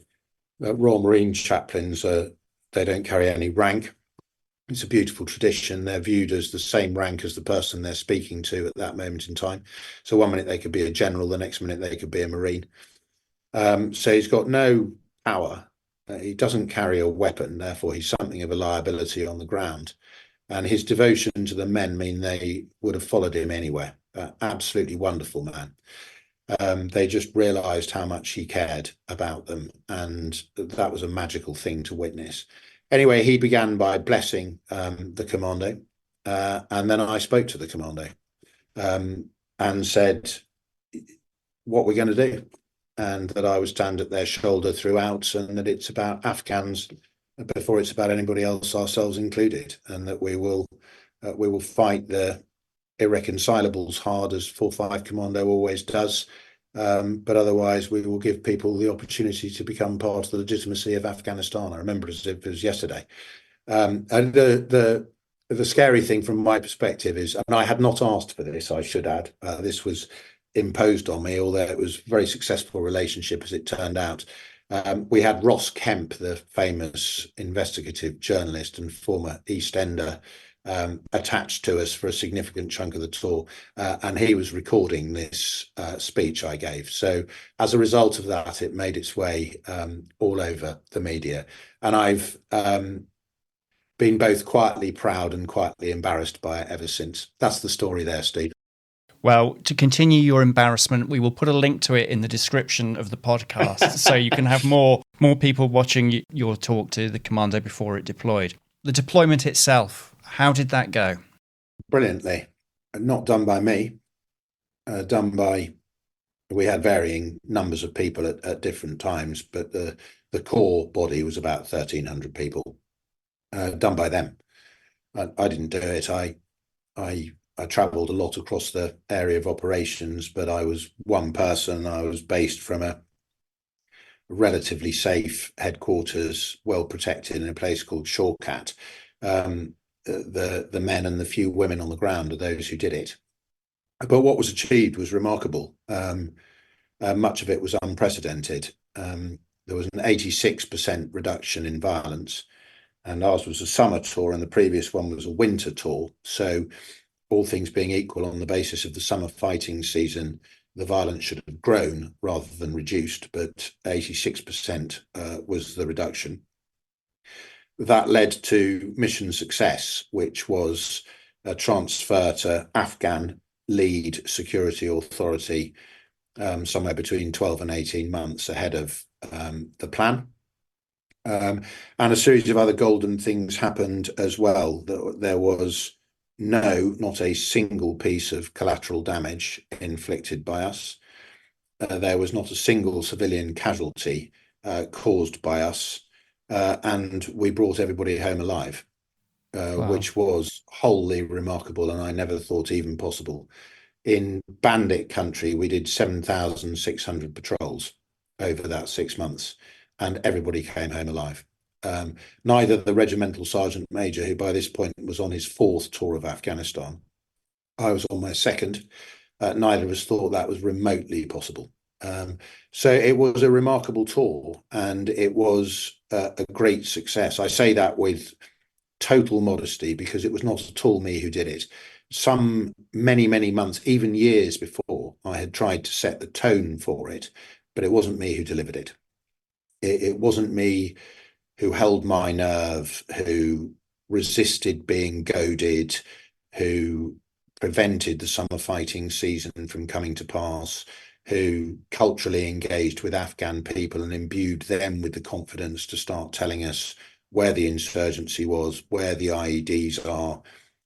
Royal Marine chaplains, they don't carry any rank. It's a beautiful tradition. They're viewed as the same rank as the person they're speaking to at that moment in time. So one minute they could be a general, the next minute they could be a Marine. So he's got no power. He doesn't carry a weapon, therefore he's something of a liability on the ground. And his devotion to the men mean they would have followed him anywhere. Absolutely wonderful man. They just realised how much he cared about them, and that was a magical thing to witness. Anyway, he began by blessing the Commando, and then I spoke to the Commando and said what we're going to do, and that I would stand at their shoulder throughout, and that it's about Afghans before it's about anybody else, ourselves included, and that we will fight the irreconcilables hard as 4-5 Commando always does. But otherwise, we will give people the opportunity to become part of the legitimacy of Afghanistan. I remember it as if it was yesterday. And the scary thing from my perspective is, and I had not asked for this, I should add, this was imposed on me, although it was a very successful relationship as it turned out. We had Ross Kemp, the famous investigative journalist and former East Ender, attached to us for a significant chunk of the tour, and he was recording this speech I gave. So as a result of that, it made its way all over the media, and I've been both quietly proud and quietly embarrassed by it ever since. That's the story there, Steve. Well, to continue your embarrassment, we will put a link to it in the description of the podcast so you can have more people watching your talk to the Commando before it deployed. The deployment itself, how did that go? Brilliantly. Not done by me. done by, we had varying numbers of people at different times, but the core body was about 1,300 people, done by them. I didn't do it. I travelled a lot across the area of operations, but I was one person. I was based from a relatively safe headquarters, well protected, in a place called Shawkat. The men and the few women on the ground are those who did it. But what was achieved was remarkable. Much of it was unprecedented. There was an 86% reduction in violence, and ours was a summer tour, and the previous one was a winter tour. So, all things being equal, on the basis of the summer fighting season, the violence should have grown rather than reduced, but 86% was the reduction. That led to mission success, which was a transfer to Afghan lead security authority somewhere between 12 and 18 months ahead of the plan. And a series of other golden things happened as well. There was not a single piece of collateral damage inflicted by us. There was not a single civilian casualty caused by us. And we brought everybody home alive, Wow. which was wholly remarkable, and I never thought even possible. In bandit country, we did 7,600 patrols over that 6 months, and everybody came home alive. Neither the regimental sergeant major, who by this point was on his 4th tour of Afghanistan, I was on my 2nd, neither of us thought that was remotely possible. So it was a remarkable tour, and it was a great success. I say that with total modesty, because it was not at all me who did it. Many months, even years before, I had tried to set the tone for it, but it wasn't me who delivered it. It wasn't me who held my nerve, who resisted being goaded, who prevented the summer fighting season from coming to pass, who culturally engaged with Afghan people and imbued them with the confidence to start telling us where the insurgency was, where the IEDs are,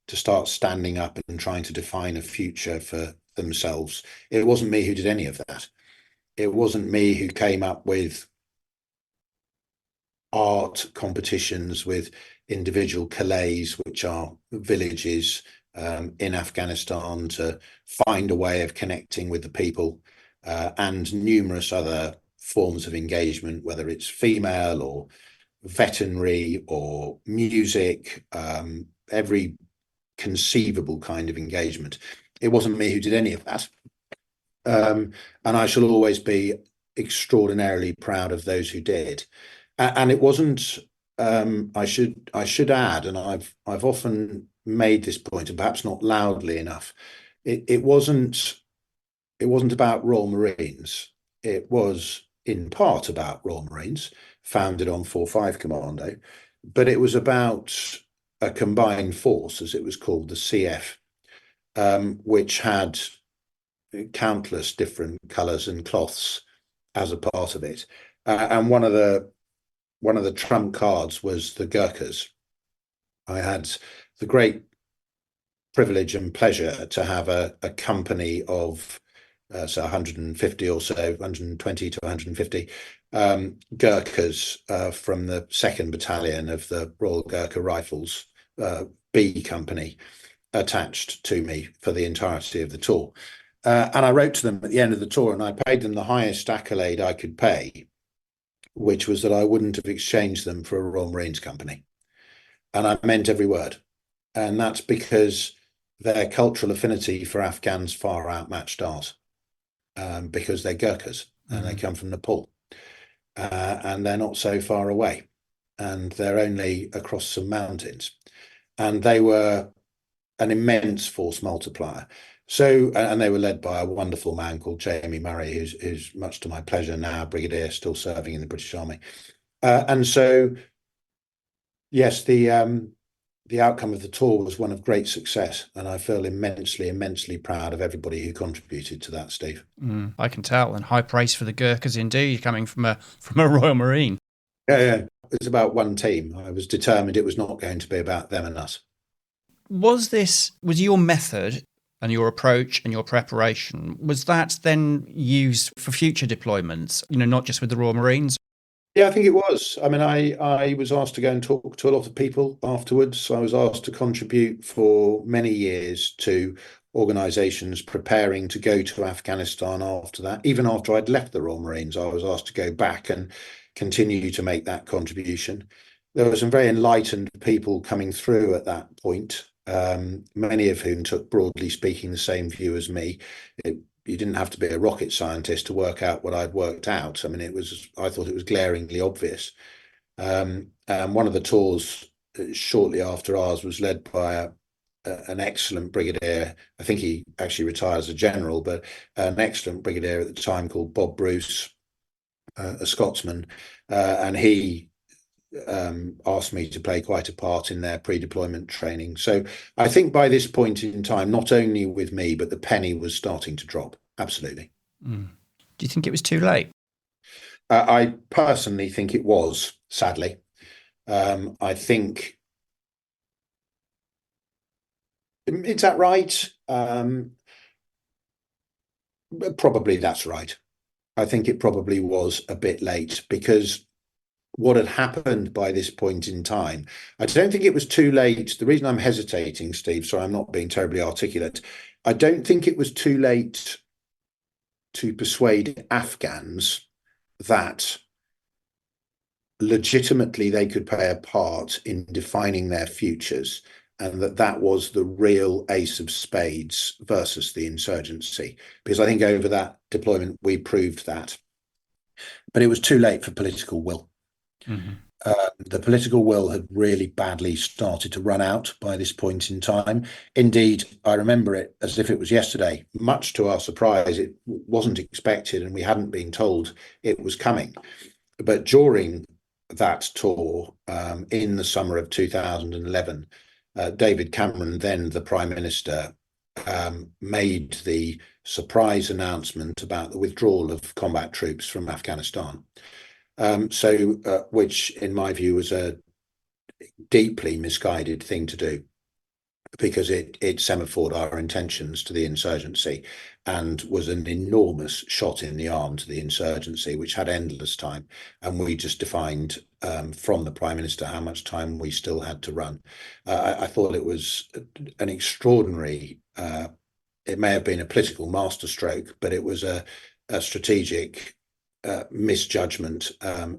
to start standing up and trying to define a future for themselves. It wasn't me who did any of that. It wasn't me who came up with art competitions with individual kalays, which are villages in Afghanistan, to find a way of connecting with the people, and numerous other forms of engagement, whether it's female or veterinary or music, every conceivable kind of engagement. It wasn't me who did any of that. And I shall always be extraordinarily proud of those who did. And it wasn't, I should add, and I've often made this point, and perhaps not loudly enough, it wasn't about Royal Marines. It was in part about Royal Marines, founded on 4-5 Commando, but it was about a combined force, as it was called, the CF, which had countless different colours and cloths as a part of it. And one of the trump cards was the Gurkhas. I had the great privilege and pleasure to have a company of 150 or so, 120 to 150 Gurkhas from the 2nd Battalion of the Royal Gurkha Rifles, B Company, attached to me for the entirety of the tour. And I wrote to them at the end of the tour, and I paid them the highest accolade I could pay, which was that I wouldn't have exchanged them for a Royal Marines company. And I meant every word. And that's because their cultural affinity for Afghans far outmatched ours, because they're Gurkhas and they come from Nepal, and they're not so far away, and they're only across some mountains. And they were an immense force multiplier. So, and they were led by a wonderful man called Jamie Murray, who's much to my pleasure now brigadier, still serving in the British Army. And so, yes, the outcome of the tour was one of great success, and I feel immensely proud of everybody who contributed to that, Steve. I can tell, and high praise for the Gurkhas indeed, coming from a Royal Marine. Yeah. It's about one team. I was determined it was not going to be about them and us. Was your method and your approach and your preparation, was that then used for future deployments, not just with the Royal Marines? Yeah, I think it was. I mean, I was asked to go and talk to a lot of people afterwards. I was asked to contribute for many years to organisations preparing to go to Afghanistan after that. Even after I'd left the Royal Marines, I was asked to go back and continue to make that contribution. There were some very enlightened people coming through at that point, many of whom took, broadly speaking, the same view as me. You didn't have to be a rocket scientist to work out what I'd worked out. I mean, I thought it was glaringly obvious. And one of the tours shortly after ours was led by an excellent brigadier. I think he actually retired as a general, but an excellent brigadier at the time called Bob Bruce, a Scotsman. And he asked me to play quite a part in their pre-deployment training. So I think by this point in time, not only with me, but the penny was starting to drop. Absolutely. Do you think it was too late? I personally think it was, sadly. I think, is that right? Probably that's right. I think it probably was a bit late, because what had happened by this point in time, I don't think it was too late. The reason I'm hesitating, Steve, so I'm not being terribly articulate, I don't think it was too late to persuade Afghans that legitimately they could play a part in defining their futures, and that was the real ace of spades versus the insurgency. Because I think over that deployment, we proved that. But it was too late for political will. Mm-hmm. The political will had really badly started to run out by this point in time. Indeed, I remember it as if it was yesterday. Much to our surprise, it wasn't expected, and we hadn't been told it was coming. But during that tour, in the summer of 2011, David Cameron, then the Prime Minister, made the surprise announcement about the withdrawal of combat troops from Afghanistan. Which in my view was a deeply misguided thing to do, because it semaphored our intentions to the insurgency and was an enormous shot in the arm to the insurgency, which had endless time. And we just defined from the Prime Minister how much time we still had to run. I thought it was an extraordinary, it may have been a political masterstroke, but it was a strategic misjudgment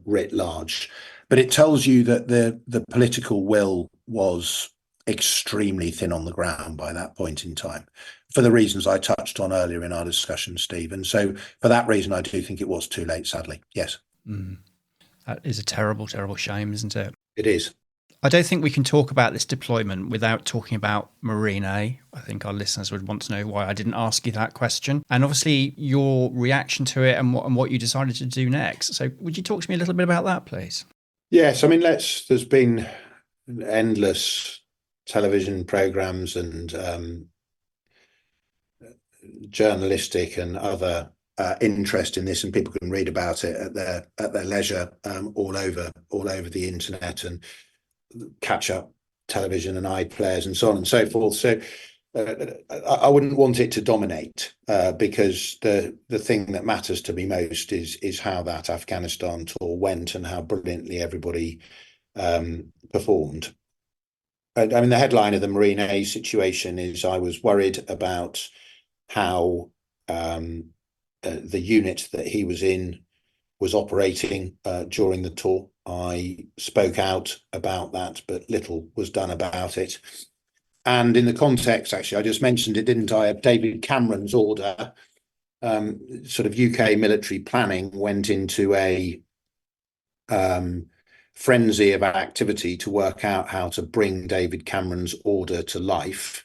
writ large. But it tells you that the political will was extremely thin on the ground by that point in time, for the reasons I touched on earlier in our discussion, Steve. And so for that reason, I do think it was too late, sadly. Yes. That is a terrible, terrible shame, isn't it? It is. I don't think we can talk about this deployment without talking about Marine A. I think our listeners would want to know why I didn't ask you that question. And obviously your reaction to it and what you decided to do next. So would you talk to me a little bit about that, please? Yes. I mean, there's been endless television programs and journalistic and other interest in this, and people can read about it at their leisure all over the internet, and catch up television and iPlayers and so on and so forth. So I wouldn't want it to dominate, because the thing that matters to me most is how that Afghanistan tour went and how brilliantly everybody performed. I mean, the headline of the Marine A situation is I was worried about how the unit that he was in was operating during the tour. I spoke out about that, but little was done about it. And in the context, actually, I just mentioned it, didn't I, of David Cameron's order, sort of UK military planning went into a frenzy of activity to work out how to bring David Cameron's order to life.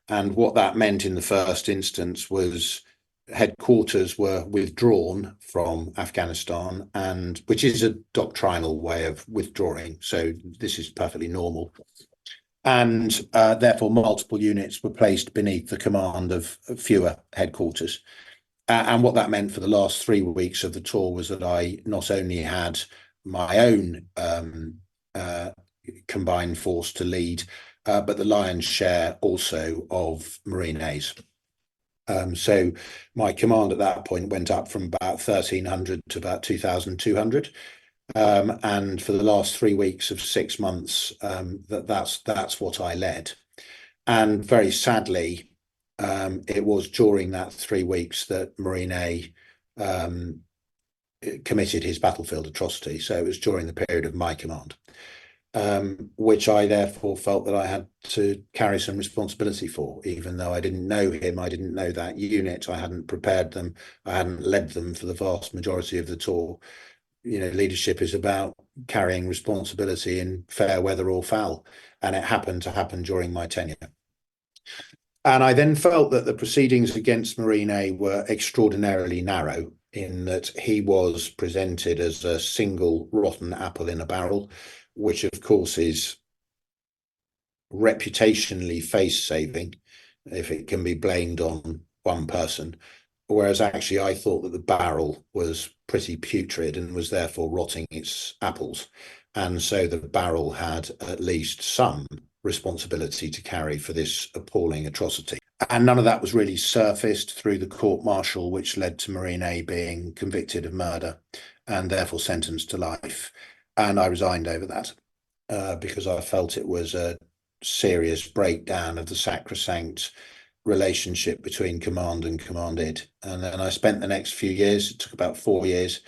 And what that meant in the first instance was headquarters were withdrawn from Afghanistan, and which is a doctrinal way of withdrawing. So this is perfectly normal. And therefore, multiple units were placed beneath the command of fewer headquarters. And what that meant for the last 3 weeks of the tour was that I not only had my own combined force to lead, but the lion's share also of Marine A's. So my command at that point went up from about 1,300 to about 2,200. And for the last 3 weeks of 6 months, that's what I led. And very sadly, it was during that 3 weeks that Marine A committed his battlefield atrocity. So it was during the period of my command, which I therefore felt that I had to carry some responsibility for, even though I didn't know him, I didn't know that unit, I hadn't prepared them, I hadn't led them for the vast majority of the tour. Leadership is about carrying responsibility in fair weather or foul, and it happened to happen during my tenure. And I then felt that the proceedings against Marine A were extraordinarily narrow, in that he was presented as a single rotten apple in a barrel, which of course is reputationally face-saving if it can be blamed on one person. Whereas actually I thought that the barrel was pretty putrid and was therefore rotting its apples. And so the barrel had at least some responsibility to carry for this appalling atrocity. And none of that was really surfaced through the court-martial, which led to Marine A being convicted of murder and therefore sentenced to life. And I resigned over that because I felt it was a serious breakdown of the sacrosanct relationship between command and commanded. And then I spent the next few years, it took about 4 years,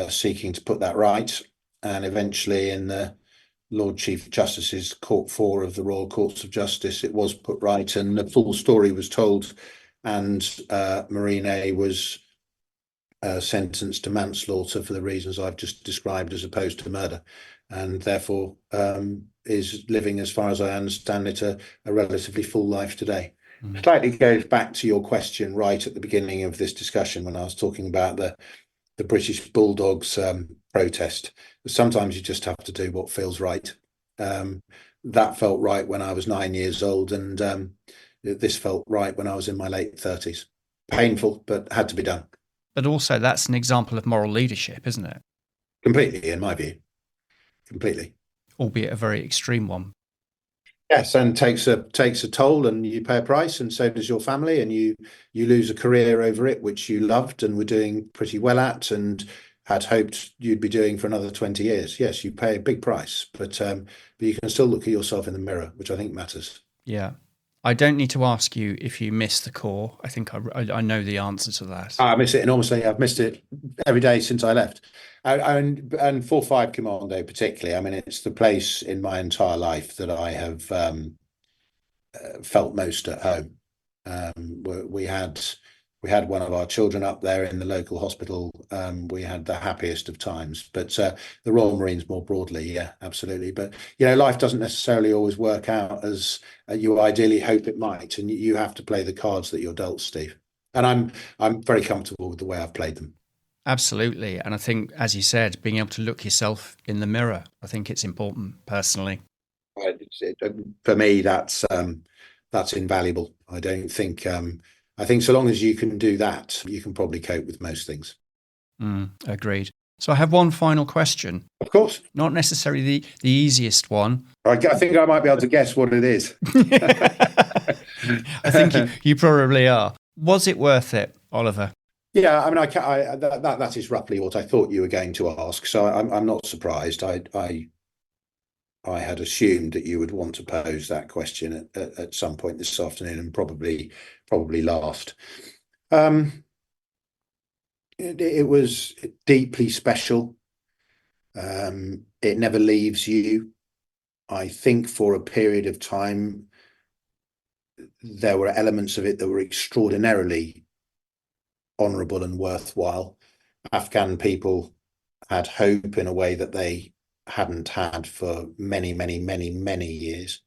seeking to put that right. And eventually in the Lord Chief Justice's Court 4 of the Royal Courts of Justice, it was put right and the full story was told, and Marine A was sentenced to manslaughter for the reasons I've just described, as opposed to murder, and therefore is living, as far as I understand it, a relatively full life today. Slightly goes back to your question right at the beginning of this discussion when I was talking about the British Bulldogs protest. Sometimes you just have to do what feels right. That felt right when I was 9 years old, and this felt right when I was in my late 30s. Painful, but had to be done. But also that's an example of moral leadership, isn't it? Completely, in my view. Completely. Albeit a very extreme one. Yes, and takes a toll, and you pay a price, and so does your family, and you lose a career over it, which you loved and were doing pretty well at, and had hoped you'd be doing for another 20 years. Yes, you pay a big price, but you can still look at yourself in the mirror, which I think matters. Yeah. I don't need to ask you if you miss the Corps. I think I know the answer to that. I miss it enormously. I've missed it every day since I left. And 4-5 Commando particularly. I mean, it's the place in my entire life that I have felt most at home. We had one of our children up there in the local hospital. We had the happiest of times. But the Royal Marines more broadly, yeah, absolutely. But life doesn't necessarily always work out as you ideally hope it might, and you have to play the cards that you're dealt, Steve. And I'm very comfortable with the way I've played them. Absolutely. And I think, as you said, being able to look yourself in the mirror, I think it's important personally. For me, that's invaluable. I don't think. I think so long as you can do that, you can probably cope with most things. Agreed. So I have one final question. Of course. Not necessarily the easiest one. I think I might be able to guess what it is. I think you probably are. Was it worth it, Oliver? Yeah, I mean, that is roughly what I thought you were going to ask. So I'm not surprised. I had assumed that you would want to pose that question at some point this afternoon, and probably last. It was deeply special. It never leaves you. I think for a period of time, there were elements of it that were extraordinarily honourable and worthwhile. Afghan people had hope in a way that they hadn't had for many, many, many, many years.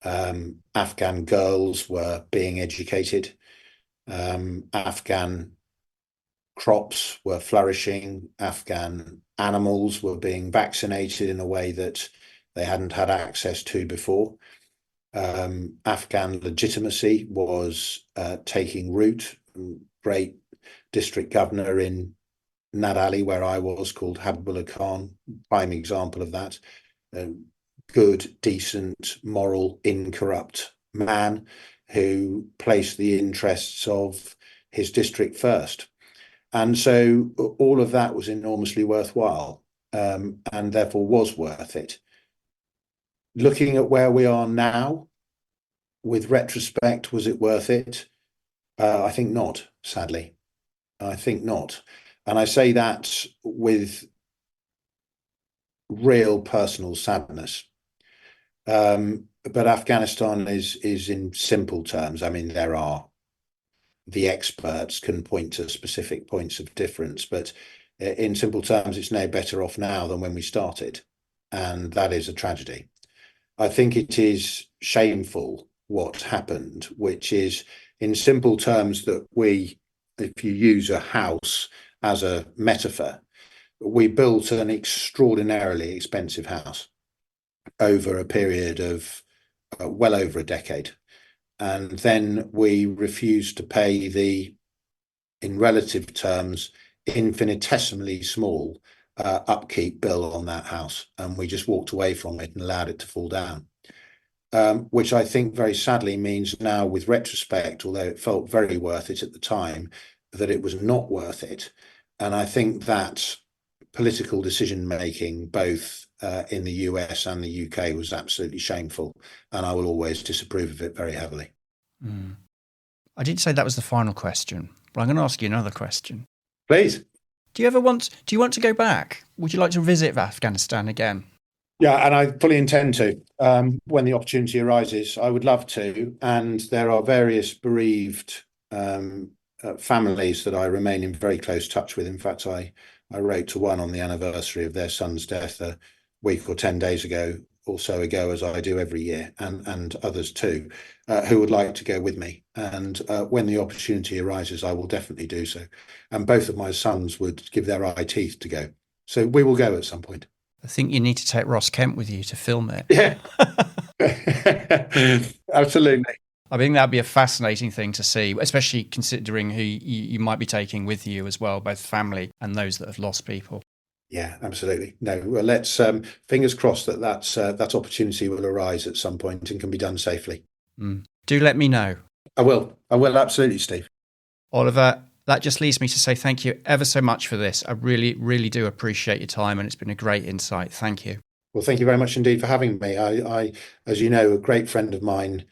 Afghan girls were being educated. Afghan crops were flourishing. Afghan animals were being vaccinated in a way that they hadn't had access to before. Afghan legitimacy was taking root. Great district governor in Nadali, where I was, called Habibullah Khan, prime example of that. Good, decent, moral, incorrupt man who placed the interests of his district first. And so all of that was enormously worthwhile, and therefore was worth it. Looking at where we are now, with retrospect, was it worth it? I think not, sadly. I think not. And I say that with real personal sadness. But Afghanistan is in simple terms. I mean, the experts can point to specific points of difference, but in simple terms, it's no better off now than when we started. And that is a tragedy. I think it is shameful what happened, which is in simple terms that if you use a house as a metaphor, we built an extraordinarily expensive house over a period of well over a decade. And then we refused to pay in relative terms, infinitesimally small upkeep bill on that house. And we just walked away from it and allowed it to fall down. Which I think very sadly means now with retrospect, although it felt very worth it at the time, that it was not worth it. And I think that political decision making, both in the US and the UK, was absolutely shameful. And I will always disapprove of it very heavily. Mm. I did say that was the final question, but I'm going to ask you another question. Please. Do you want to go back? Would you like to visit Afghanistan again? Yeah, and I fully intend to. When the opportunity arises, I would love to. And there are various bereaved families that I remain in very close touch with. In fact, I wrote to one on the anniversary of their son's death a week or 10 days ago, or so ago, as I do every year, and others too, who would like to go with me. And when the opportunity arises, I will definitely do so. And both of my sons would give their eye teeth to go. So we will go at some point. I think you need to take Ross Kemp with you to film it. Yeah, absolutely. I think that'd be a fascinating thing to see, especially considering who you might be taking with you as well, both family and those that have lost people. Yeah, absolutely. No, well, let's fingers crossed that opportunity will arise at some point and can be done safely. Mm. Do let me know. I will absolutely, Steve. Oliver, that just leaves me to say thank you ever so much for this. I really, really do appreciate your time, and it's been a great insight. Thank you. Well, thank you very much indeed for having me. I as you know, a great friend of mine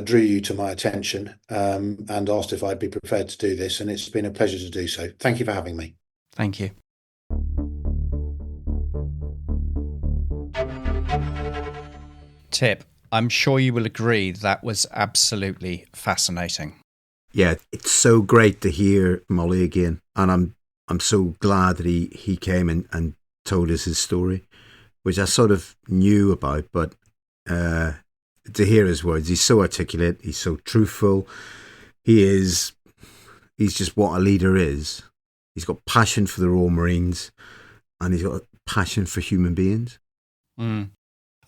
drew you to my attention and asked if I'd be prepared to do this, and it's been a pleasure to do so. Thank you for having me. Thank you. Tip, I'm sure you will agree that was absolutely fascinating. Yeah, it's so great to hear Molly again, and I'm so glad that he came and told us his story, which I sort of knew about, but to hear his words, he's so articulate, he's so truthful, he's just what a leader is. He's got passion for the Royal Marines, and he's got a passion for human beings. Mm.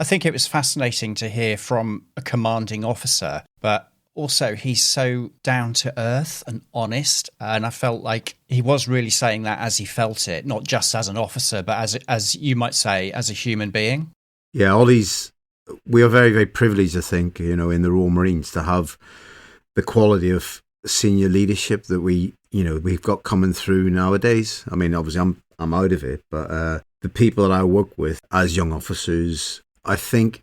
I think it was fascinating to hear from a commanding officer, but also he's so down to earth and honest. And I felt like he was really saying that as he felt it, not just as an officer, but as you might say, as a human being. Yeah, we are very, very privileged, I think, in the Royal Marines to have the quality of senior leadership that we've got coming through nowadays. I mean, obviously I'm out of it, but the people that I work with as young officers, I think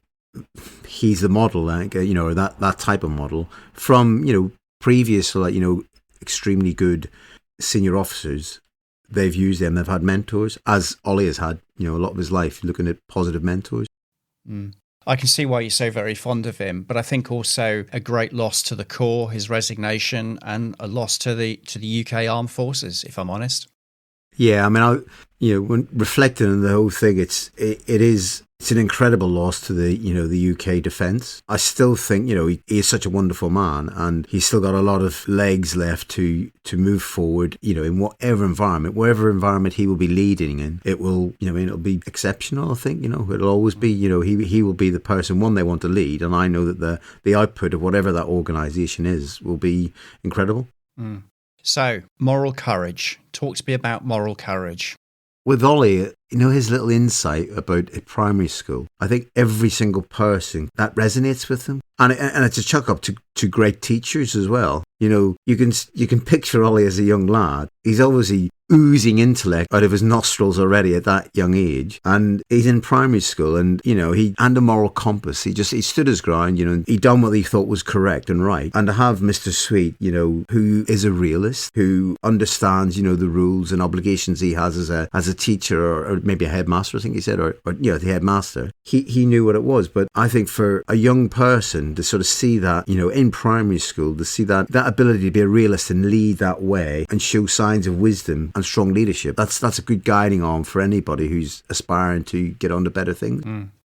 he's the model, or that type of model from, previous, extremely good senior officers. They've used them. They've had mentors, as Ollie has had, a lot of his life, looking at positive mentors. Mm. I can see why you're so very fond of him, but I think also a great loss to the Corps, his resignation, and a loss to the UK Armed Forces, if I'm honest. Yeah, I mean, when reflecting on the whole thing, it's an incredible loss to the UK defence. I still think he is such a wonderful man, and he's still got a lot of legs left to move forward. In whatever environment he will be leading in, it will it'll be exceptional. I think it'll always be he will be the person they want to lead, and I know that the output of whatever that organisation is will be incredible. Mm. So, moral courage. Talk to me about moral courage. With Ollie, his little insight about a primary school, I think every single person that resonates with them. And it's a chuck up to great teachers as well. You can picture Ollie as a young lad. He's obviously oozing intellect out of his nostrils already at that young age, and he's in primary school, and he and a moral compass. He stood his ground, he done what he thought was correct and right. And to have Mr. Sweet, who is a realist, who understands the rules and obligations he has as a teacher, or maybe a headmaster, I think he said, or the headmaster. He knew what it was. But I think for a young person to sort of see that in primary school, to see that ability to be a realist and lead that way and show signs of wisdom and strong leadership, that's a good guiding arm for anybody who's aspiring to get on to better things.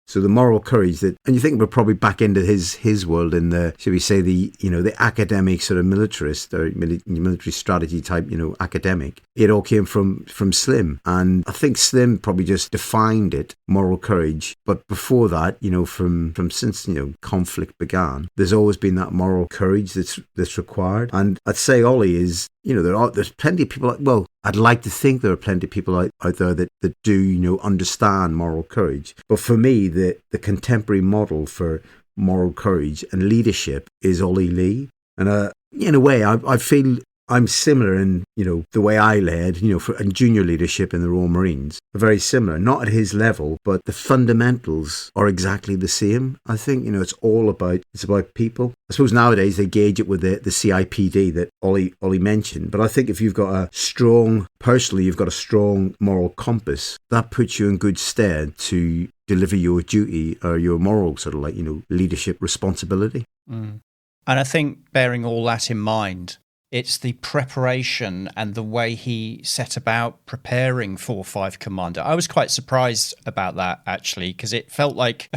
So the moral courage and you think we're probably back into his world in the, shall we say, the academic sort of militarist or military strategy type, academic. It all came from Slim, and I think Slim probably just defined it, moral courage. But before that, from since conflict began, there's always been that moral courage that's required. And I'd say Ollie is, there's plenty of people I'd like to think there are plenty of people out there that do, understand moral courage. But for me, the contemporary model for moral courage and leadership is Ollie Lee. And in a way, I feel I'm similar in, the way I led, and junior leadership in the Royal Marines are very similar. Not at his level, but the fundamentals are exactly the same. I think, it's about people. I suppose nowadays they gauge it with the CIPD that Ollie mentioned. But I think if you've got you've got a strong moral compass, that puts you in good stead to deliver your duty or your moral sort of leadership responsibility. And I think bearing all that in mind, it's the preparation and the way he set about preparing for 5 Commando. I was quite surprised about that, actually, because it felt like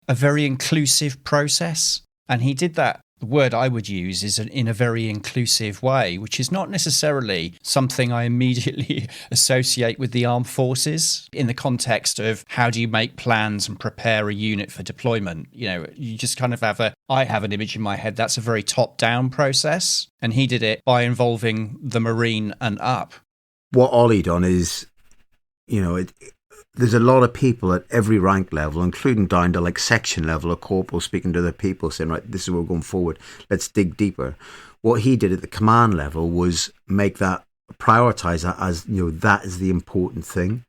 a very inclusive process. And he did that. The word I would use is in a very inclusive way, which is not necessarily something I immediately associate with the armed forces in the context of how do you make plans and prepare a unit for deployment. You just kind of I have an image in my head. That's a very top-down process. And he did it by involving the Marine and up. What Ollie done is, there's a lot of people at every rank level, including down to section level or corporal, speaking to their people, saying, right, this is where we're going forward. Let's dig deeper. What he did at the command level was prioritise that as, that is the important thing.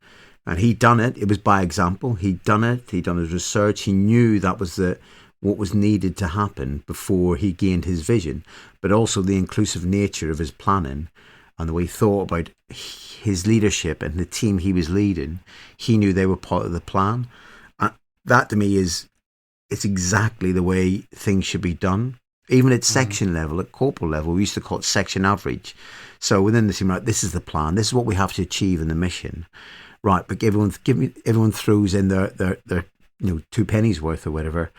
And he'd done it. It was by example. He'd done it. He'd done his research. He knew that was what was needed to happen before he gained his vision, but also the inclusive nature of his planning and the way he thought about his leadership and the team he was leading. He knew they were part of the plan. That to me it's exactly the way things should be done. Even at section level, at corporal level, we used to call it section average. So within the team, right, this is the plan. This is what we have to achieve in the mission. Right, but everyone throws in their 2 pennies worth or whatever.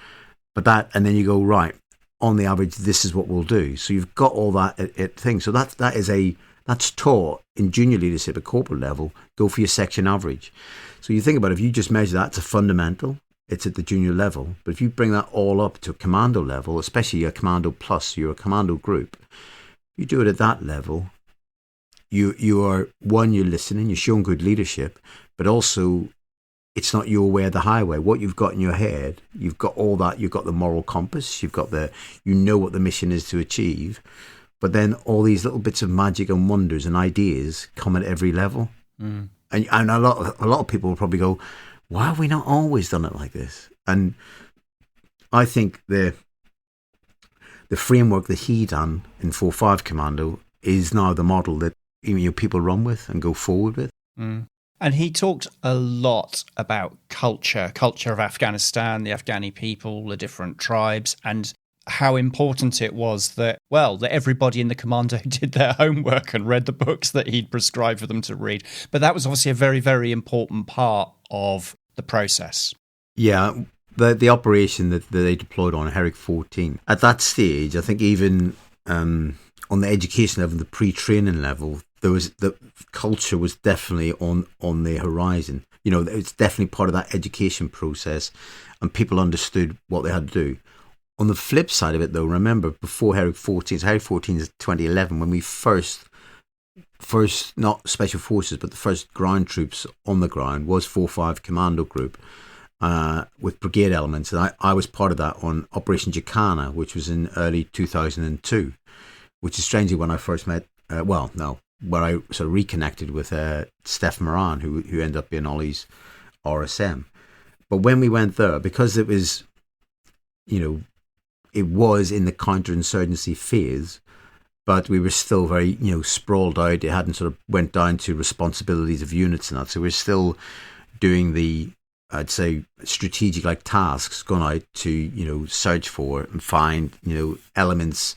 And then you go, right, on the average, this is what we'll do. So you've got all that at thing. So that's taught in junior leadership at corporate level. Go for your section average. So you think about it, if you just measure that, it's a fundamental. It's at the junior level. But if you bring that all up to a commando level, especially a commando plus, you're a commando group, you do it at that level, you are, one, you're listening, you're showing good leadership, but also it's not your way or the highway. What you've got in your head, you've got all that, you've got the moral compass, you've got what the mission is to achieve. But then all these little bits of magic and wonders and ideas come at every level. And a lot of people will probably go, why have we not always done it like this? And I think the framework that he done in 4-5 Commando is now the model that people run with and go forward with. And he talked a lot about culture of Afghanistan, the Afghani people, the different tribes, and how important it was that everybody in the Commando did their homework and read the books that he'd prescribed for them to read. But that was obviously a very, very important part of the process. Yeah, the operation that they deployed on Herrick 14. At that stage, I think even on the education level, the pre-training level, the culture was definitely on the horizon. It's definitely part of that education process, and people understood what they had to do. On the flip side of it, though, remember before Herrick 14, so Herrick 14 is 2011, when we first first, not special forces, but the first ground troops on the ground was 4-5 Commando Group with brigade elements. And I was part of that on Operation Jacana, which was in early 2002, which is strangely when I first met, where I sort of reconnected with Steph Moran, who ended up being Ollie's RSM. But when we went there, because it was, it was in the counterinsurgency phase, but we were still very, sprawled out. It hadn't sort of went down to responsibilities of units and that. So we're still doing the, I'd say, strategic tasks, going out to, search for and find, elements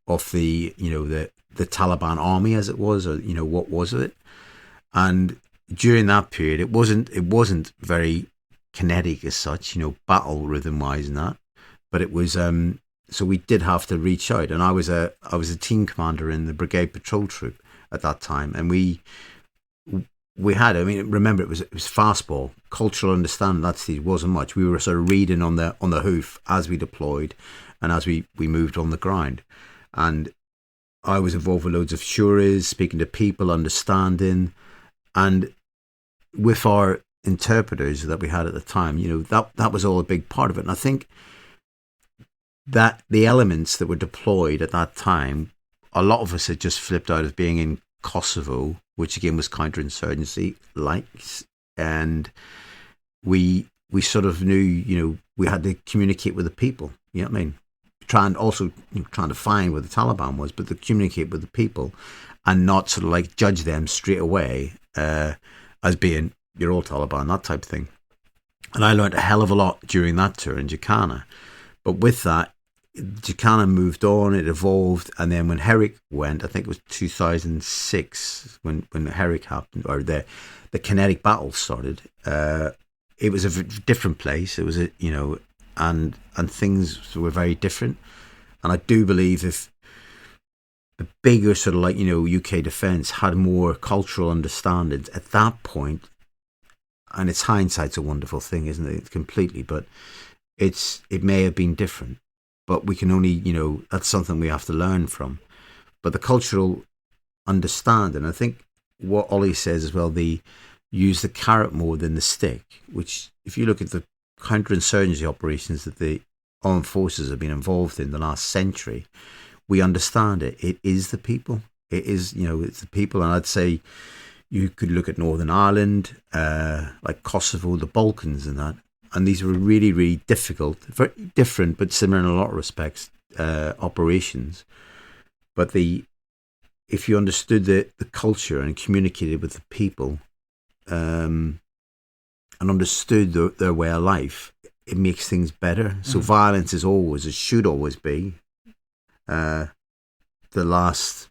of the Taliban army as it was, or, what was it? And during that period, it wasn't very kinetic as such, battle rhythm wise and that, but it was, so we did have to reach out, and I was a team commander in the brigade patrol troop at that time, and we had, remember it was fastball, cultural understanding. That stage wasn't much. We were sort of reading on the hoof as we deployed, and as we moved on the ground, and I was involved with loads of shures, speaking to people, understanding, and with our interpreters that we had at the time, that was all a big part of it, and I think that the elements that were deployed at that time, a lot of us had just flipped out of being in Kosovo, which again was counterinsurgency, and we sort of knew, we had to communicate with the people. You know what I mean? Trying to find where the Taliban was, but to communicate with the people and not sort of judge them straight away as being you're all Taliban, that type of thing. And I learned a hell of a lot during that tour in Jacana. But with that, Jacana moved on, it evolved, and then when Herrick went, I think it was 2006 when Herrick happened, or the kinetic battle started. It was a different place. It was and things were very different. And I do believe if the bigger sort of UK defence had more cultural understandings at that point, and it's hindsight's a wonderful thing, isn't it? Completely, but it may have been different. But we can only, that's something we have to learn from. But the cultural understanding, I think what Ollie says as well, they use the carrot more than the stick, which if you look at the counterinsurgency operations that the armed forces have been involved in the last century, we understand it. It is the people. It is, it's the people. And I'd say you could look at Northern Ireland, like Kosovo, the Balkans and that. And these were really, really difficult, very different, but similar in a lot of respects, operations. But if you understood the culture and communicated with the people, and understood their way of life, it makes things better. So violence is always, it should always be, the last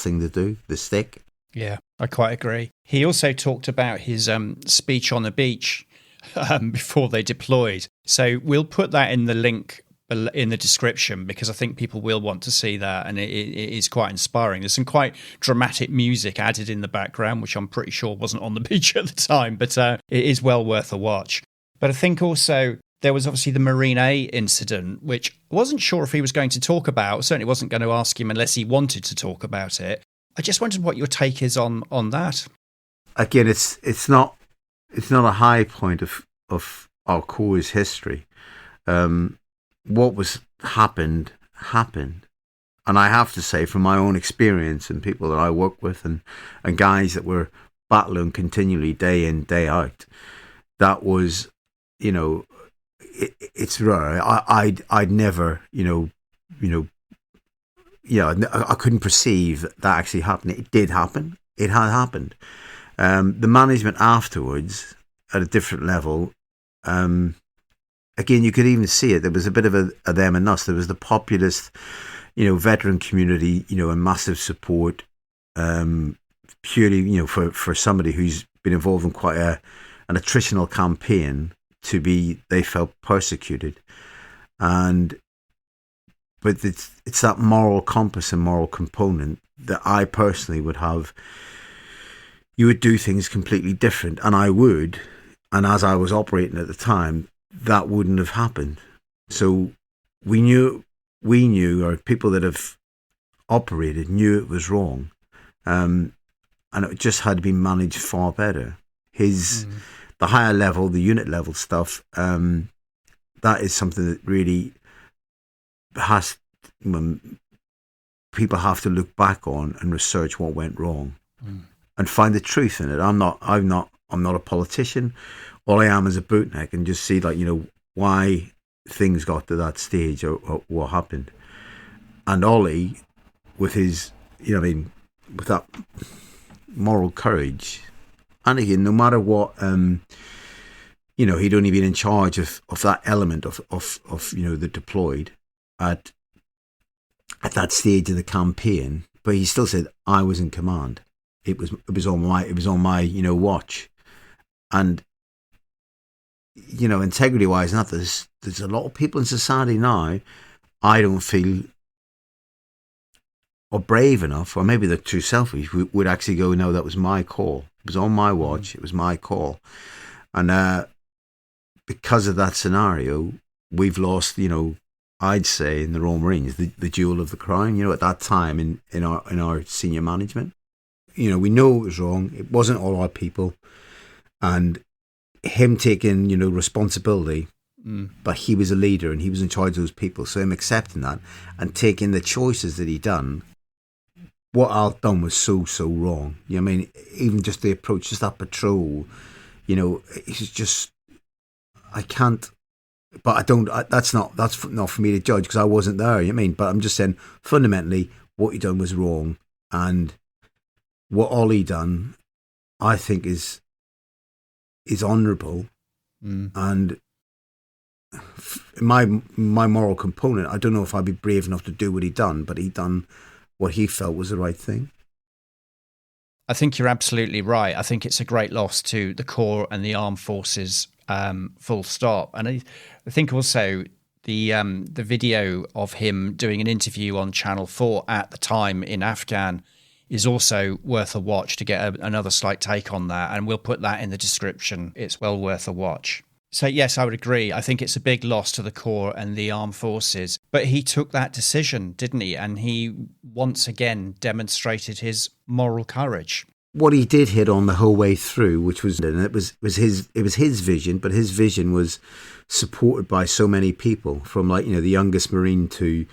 thing to do, the stick. Yeah, I quite agree. He also talked about his speech on the beach before they deployed. So we'll put that in the link in the description, because I think people will want to see that, and it is quite inspiring. There's some quite dramatic music added in the background, which I'm pretty sure wasn't on the beach at the time, but it is well worth a watch. But I think also there was obviously the Marine A incident, which I wasn't sure if he was going to talk about. Certainly wasn't going to ask him unless he wanted to talk about it. I just wondered what your take is on that. Again, it's not a high point of our Corps' history. What was happened, and I have to say, from my own experience and people that I work with and guys that were battling continually day in, day out, that was, it's rare. I'd never, I couldn't perceive that actually happened. It did happen. It had happened. The management afterwards at a different level, again, you could even see it. There was a bit of a them and us. There was the populist, veteran community, and massive support, purely, for somebody who's been involved in quite an attritional campaign they felt persecuted. But it's that moral compass and moral component that I personally would have. You would do things completely different, and I would. And as I was operating at the time, that wouldn't have happened. So we knew, or people that have operated knew it was wrong. and it just had been managed far better. The higher level, the unit level stuff, that is something that really people have to look back on and research what went wrong and find the truth in it. I'm not a politician. All I am is a bootneck, and just see, like, you know, why things got to that stage, or what happened. And Ollie, with his, you know, I mean, with that moral courage, and again, no matter what, you know, he'd only been in charge of that element of you know, the deployed at that stage of the campaign, but he still said, I was in command. It was on my you know, watch. And, you know, integrity wise, not there's a lot of people in society now, I don't feel are brave enough, or maybe they're too selfish, would actually go, no, that was my call. It was on my watch. It was my call. And because of that scenario, we've lost, you know, I'd say in the Royal Marines, the jewel of the crown, you know, at that time in our senior management. You know, we know it was wrong. It wasn't all our people. And him taking, you know, responsibility, but he was a leader and he was in charge of those people. So him accepting that and taking the choices that he done, what Al done was so wrong. You know what I mean? Even just the approach, just that patrol, you know, it's just, I can't, but I don't, that's not for me to judge, because I wasn't there, you know what I mean? But I'm just saying, fundamentally, what he done was wrong. And what Ollie done, I think is honourable. And my moral component, I don't know if I'd be brave enough to do what he done, but he done what he felt was the right thing. I think you're absolutely right. I think it's a great loss to the Corps and the armed forces, full stop. And I think also the video of him doing an interview on Channel 4 at the time in Afghan is also worth a watch, to get another slight take on that. And we'll put that in the description. It's well worth a watch. So yes, I would agree. I think it's a big loss to the Corps and the armed forces. But he took that decision, didn't he? And he once again demonstrated his moral courage. What he did hit on the whole way through, which was, and it was his vision, but his vision was supported by so many people, from, like, you know, the youngest Marine to,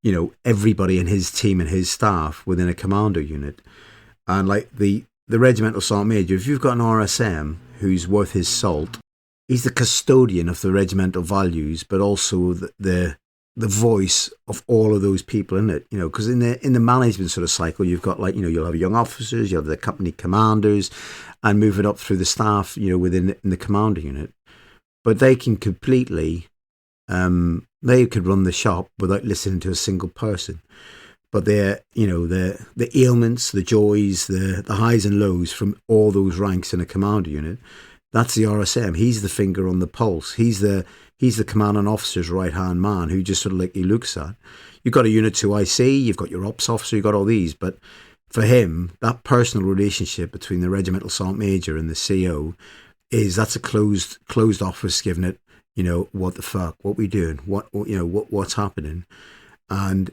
you know, everybody in his team and his staff within a commando unit. And like the regimental sergeant major, if you've got an RSM who's worth his salt, he's the custodian of the regimental values, but also the voice of all of those people in it, you know, because in the management sort of cycle, you've got, like, you know, you'll have young officers, you have the company commanders, and move it up through the staff, you know, within the commander unit. But they can completely, they could run the shop without listening to a single person. But they're, you know, the ailments, the joys, the highs and lows from all those ranks in a commander unit, that's the RSM. He's the finger on the pulse. He's the commanding officer's right-hand man, who just sort of, like, he looks at. You've got a Unit 2 IC, you've got your ops officer, you've got all these. But for him, that personal relationship between the regimental sergeant major and the CO that's a closed office, giving it, you know, what the fuck, what we doing, what's happening. And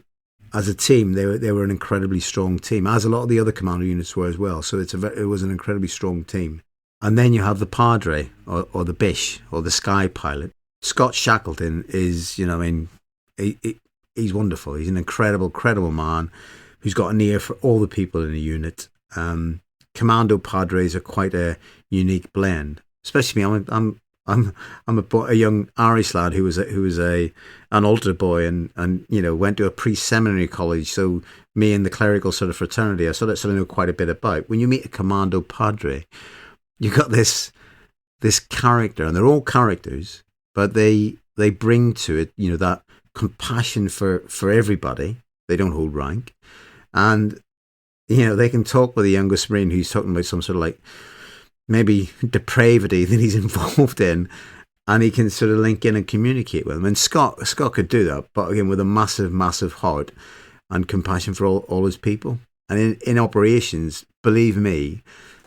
as a team, they were an incredibly strong team, as a lot of the other commando units were as well. So it was an incredibly strong team. And then you have the Padre, or the Bish, or the Sky Pilot. Scott Shackleton is, you know, I mean, he's wonderful. He's an incredible man who's got an ear for all the people in the unit. Commando Padres are quite a unique blend. Especially me, I'm a young Irish lad who was an altar boy, and you know, went to a pre-seminary college. So me and the clerical sort of fraternity, I sort of know quite a bit about. When you meet a Commando Padre, you got this character, and they're all characters, but they bring to it, you know, that compassion for everybody. They don't hold rank, and you know, they can talk with the youngest Marine who's talking about some sort of, like, maybe depravity that he's involved in, and he can sort of link in and communicate with them. And Scott could do that, but again, with a massive heart and compassion for all his people. And in operations, believe me,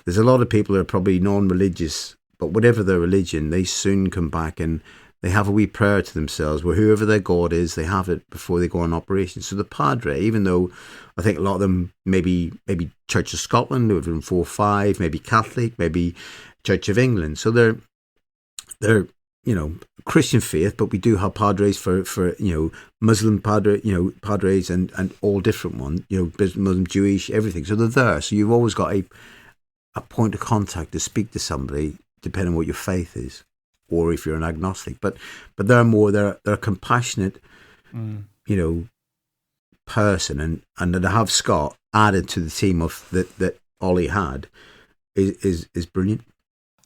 there's a lot of people who are probably non-religious, but whatever their religion, they soon come back and they have a wee prayer to themselves where whoever their God is, they have it before they go on operation. So the Padre, even though I think a lot of them maybe Church of Scotland, who have been 4-5, maybe Catholic, maybe Church of England. So they're Christian faith, but we do have padres for Muslim padres and all different ones, Muslim, Jewish, everything. So they're there. So you've always got a point of contact to speak to somebody, depending on what your faith is, or if you're an agnostic. But they're a compassionate, person, and to have Scott added to the team of that Ollie had is brilliant.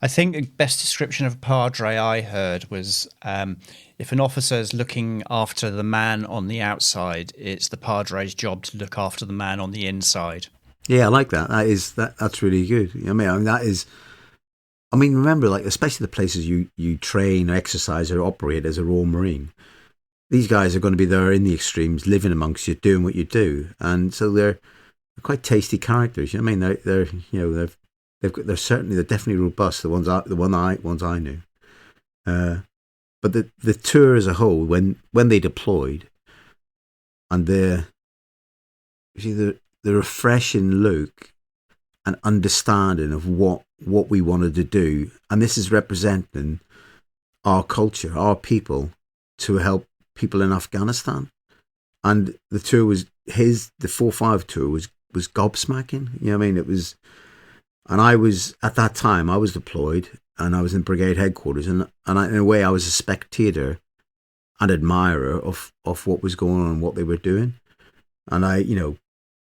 I think the best description of Padre I heard was if an officer is looking after the man on the outside, it's the Padre's job to look after the man on the inside. Yeah, I like that. That's really good. Remember, like, especially the places you train or exercise or operate as a Royal Marine, these guys are going to be there in the extremes, living amongst you, doing what you do, and so they're quite tasty characters. They're definitely robust. The ones I knew, but the tour as a whole, when they deployed, and the refreshing look and understanding of what we wanted to do, and this is representing our culture, our people, to help people in Afghanistan. And the tour was the 4-5 tour was gobsmacking. It was. And I was, at that time, I was deployed and I was in brigade headquarters, and in a way I was a spectator and admirer of what was going on and what they were doing. And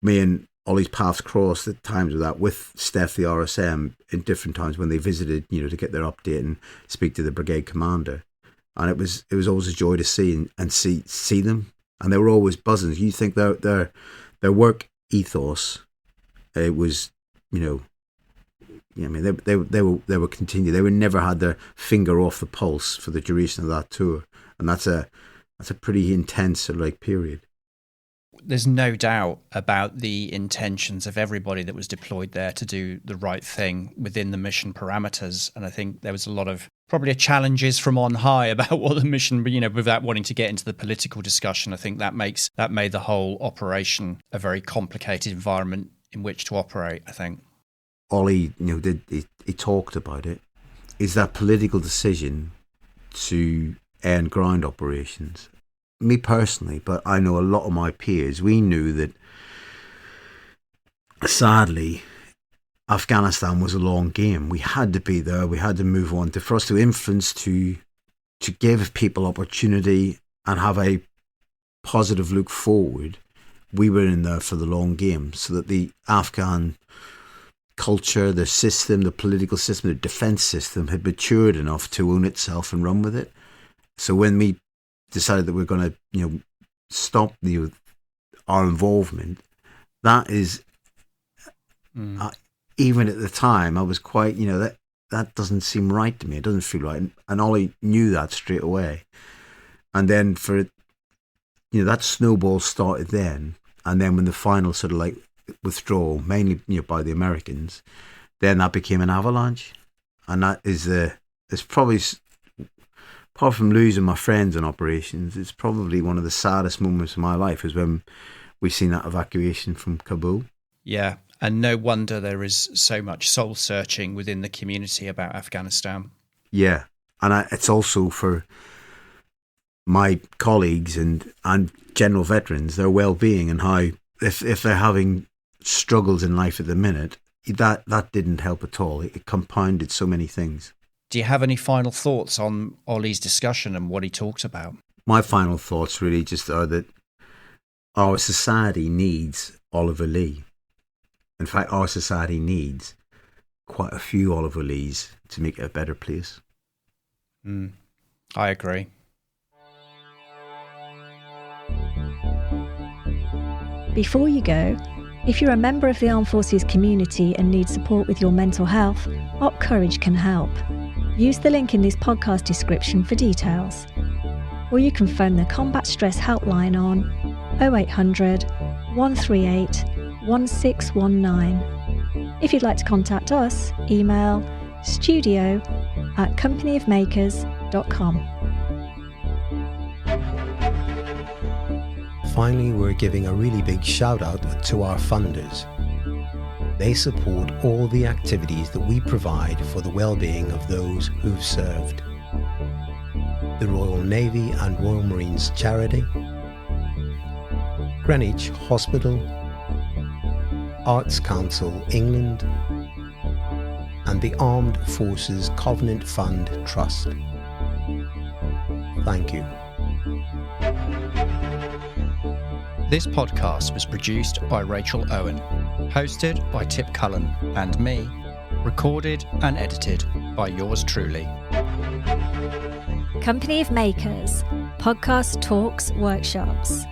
me and Ollie's paths crossed at times of that with Steph, the RSM, in different times when they visited, to get their update and speak to the brigade commander. And it was always a joy to see and see them. And they were always buzzing. You think their work ethos, it was, they were continued. They would never had their finger off the pulse for the duration of that tour, and that's a pretty intense period. There's no doubt about the intentions of everybody that was deployed there to do the right thing within the mission parameters, and I think there was a lot of probably challenges from on high about what the mission, without wanting to get into the political discussion. I think that made the whole operation a very complicated environment in which to operate, I think. Ollie, he talked about it, is that political decision to end ground operations. Me personally, but I know a lot of my peers, we knew that, sadly, Afghanistan was a long game. We had to be there. We had to move on. For us to influence, to give people opportunity and have a positive look forward, we were in there for the long game, so that the Afghan culture, the system, the political system, the defence system had matured enough to own itself and run with it. So when we decided that we're going to, stop our involvement, that is, even at the time, I was quite, that doesn't seem right to me. It doesn't feel right. And Ollie knew that straight away. And then that snowball started then. And then when the final sort of withdrawal, mainly by the Americans, then that became an avalanche. And that is it's probably, apart from losing my friends in operations, it's probably one of the saddest moments of my life, is when we've seen that evacuation from Kabul. Yeah, and no wonder there is so much soul searching within the community about Afghanistan. Yeah, and it's also for my colleagues and general veterans, their well-being, and how if they're having struggles in life at the minute, that didn't help at all. It compounded so many things. Do you have any final thoughts on Ollie's discussion and what he talked about? My final thoughts really just are that our society needs Oliver Lee. In fact, our society needs quite a few Oliver Lees to make it a better place. I agree. Before you go, if you're a member of the Armed Forces community and need support with your mental health, Op Courage can help. Use the link in this podcast description for details. Or you can phone the Combat Stress Helpline on 0800 138 1619. If you'd like to contact us, email studio@companyofmakers.com. Finally, we're giving a really big shout out to our funders. They support all the activities that we provide for the well-being of those who've served. The Royal Navy and Royal Marines Charity, Greenwich Hospital, Arts Council England, and the Armed Forces Covenant Fund Trust. Thank you. This podcast was produced by Rachel Owen, hosted by Tip Cullen and me, recorded and edited by yours truly. Company of Makers, podcast talks, workshops.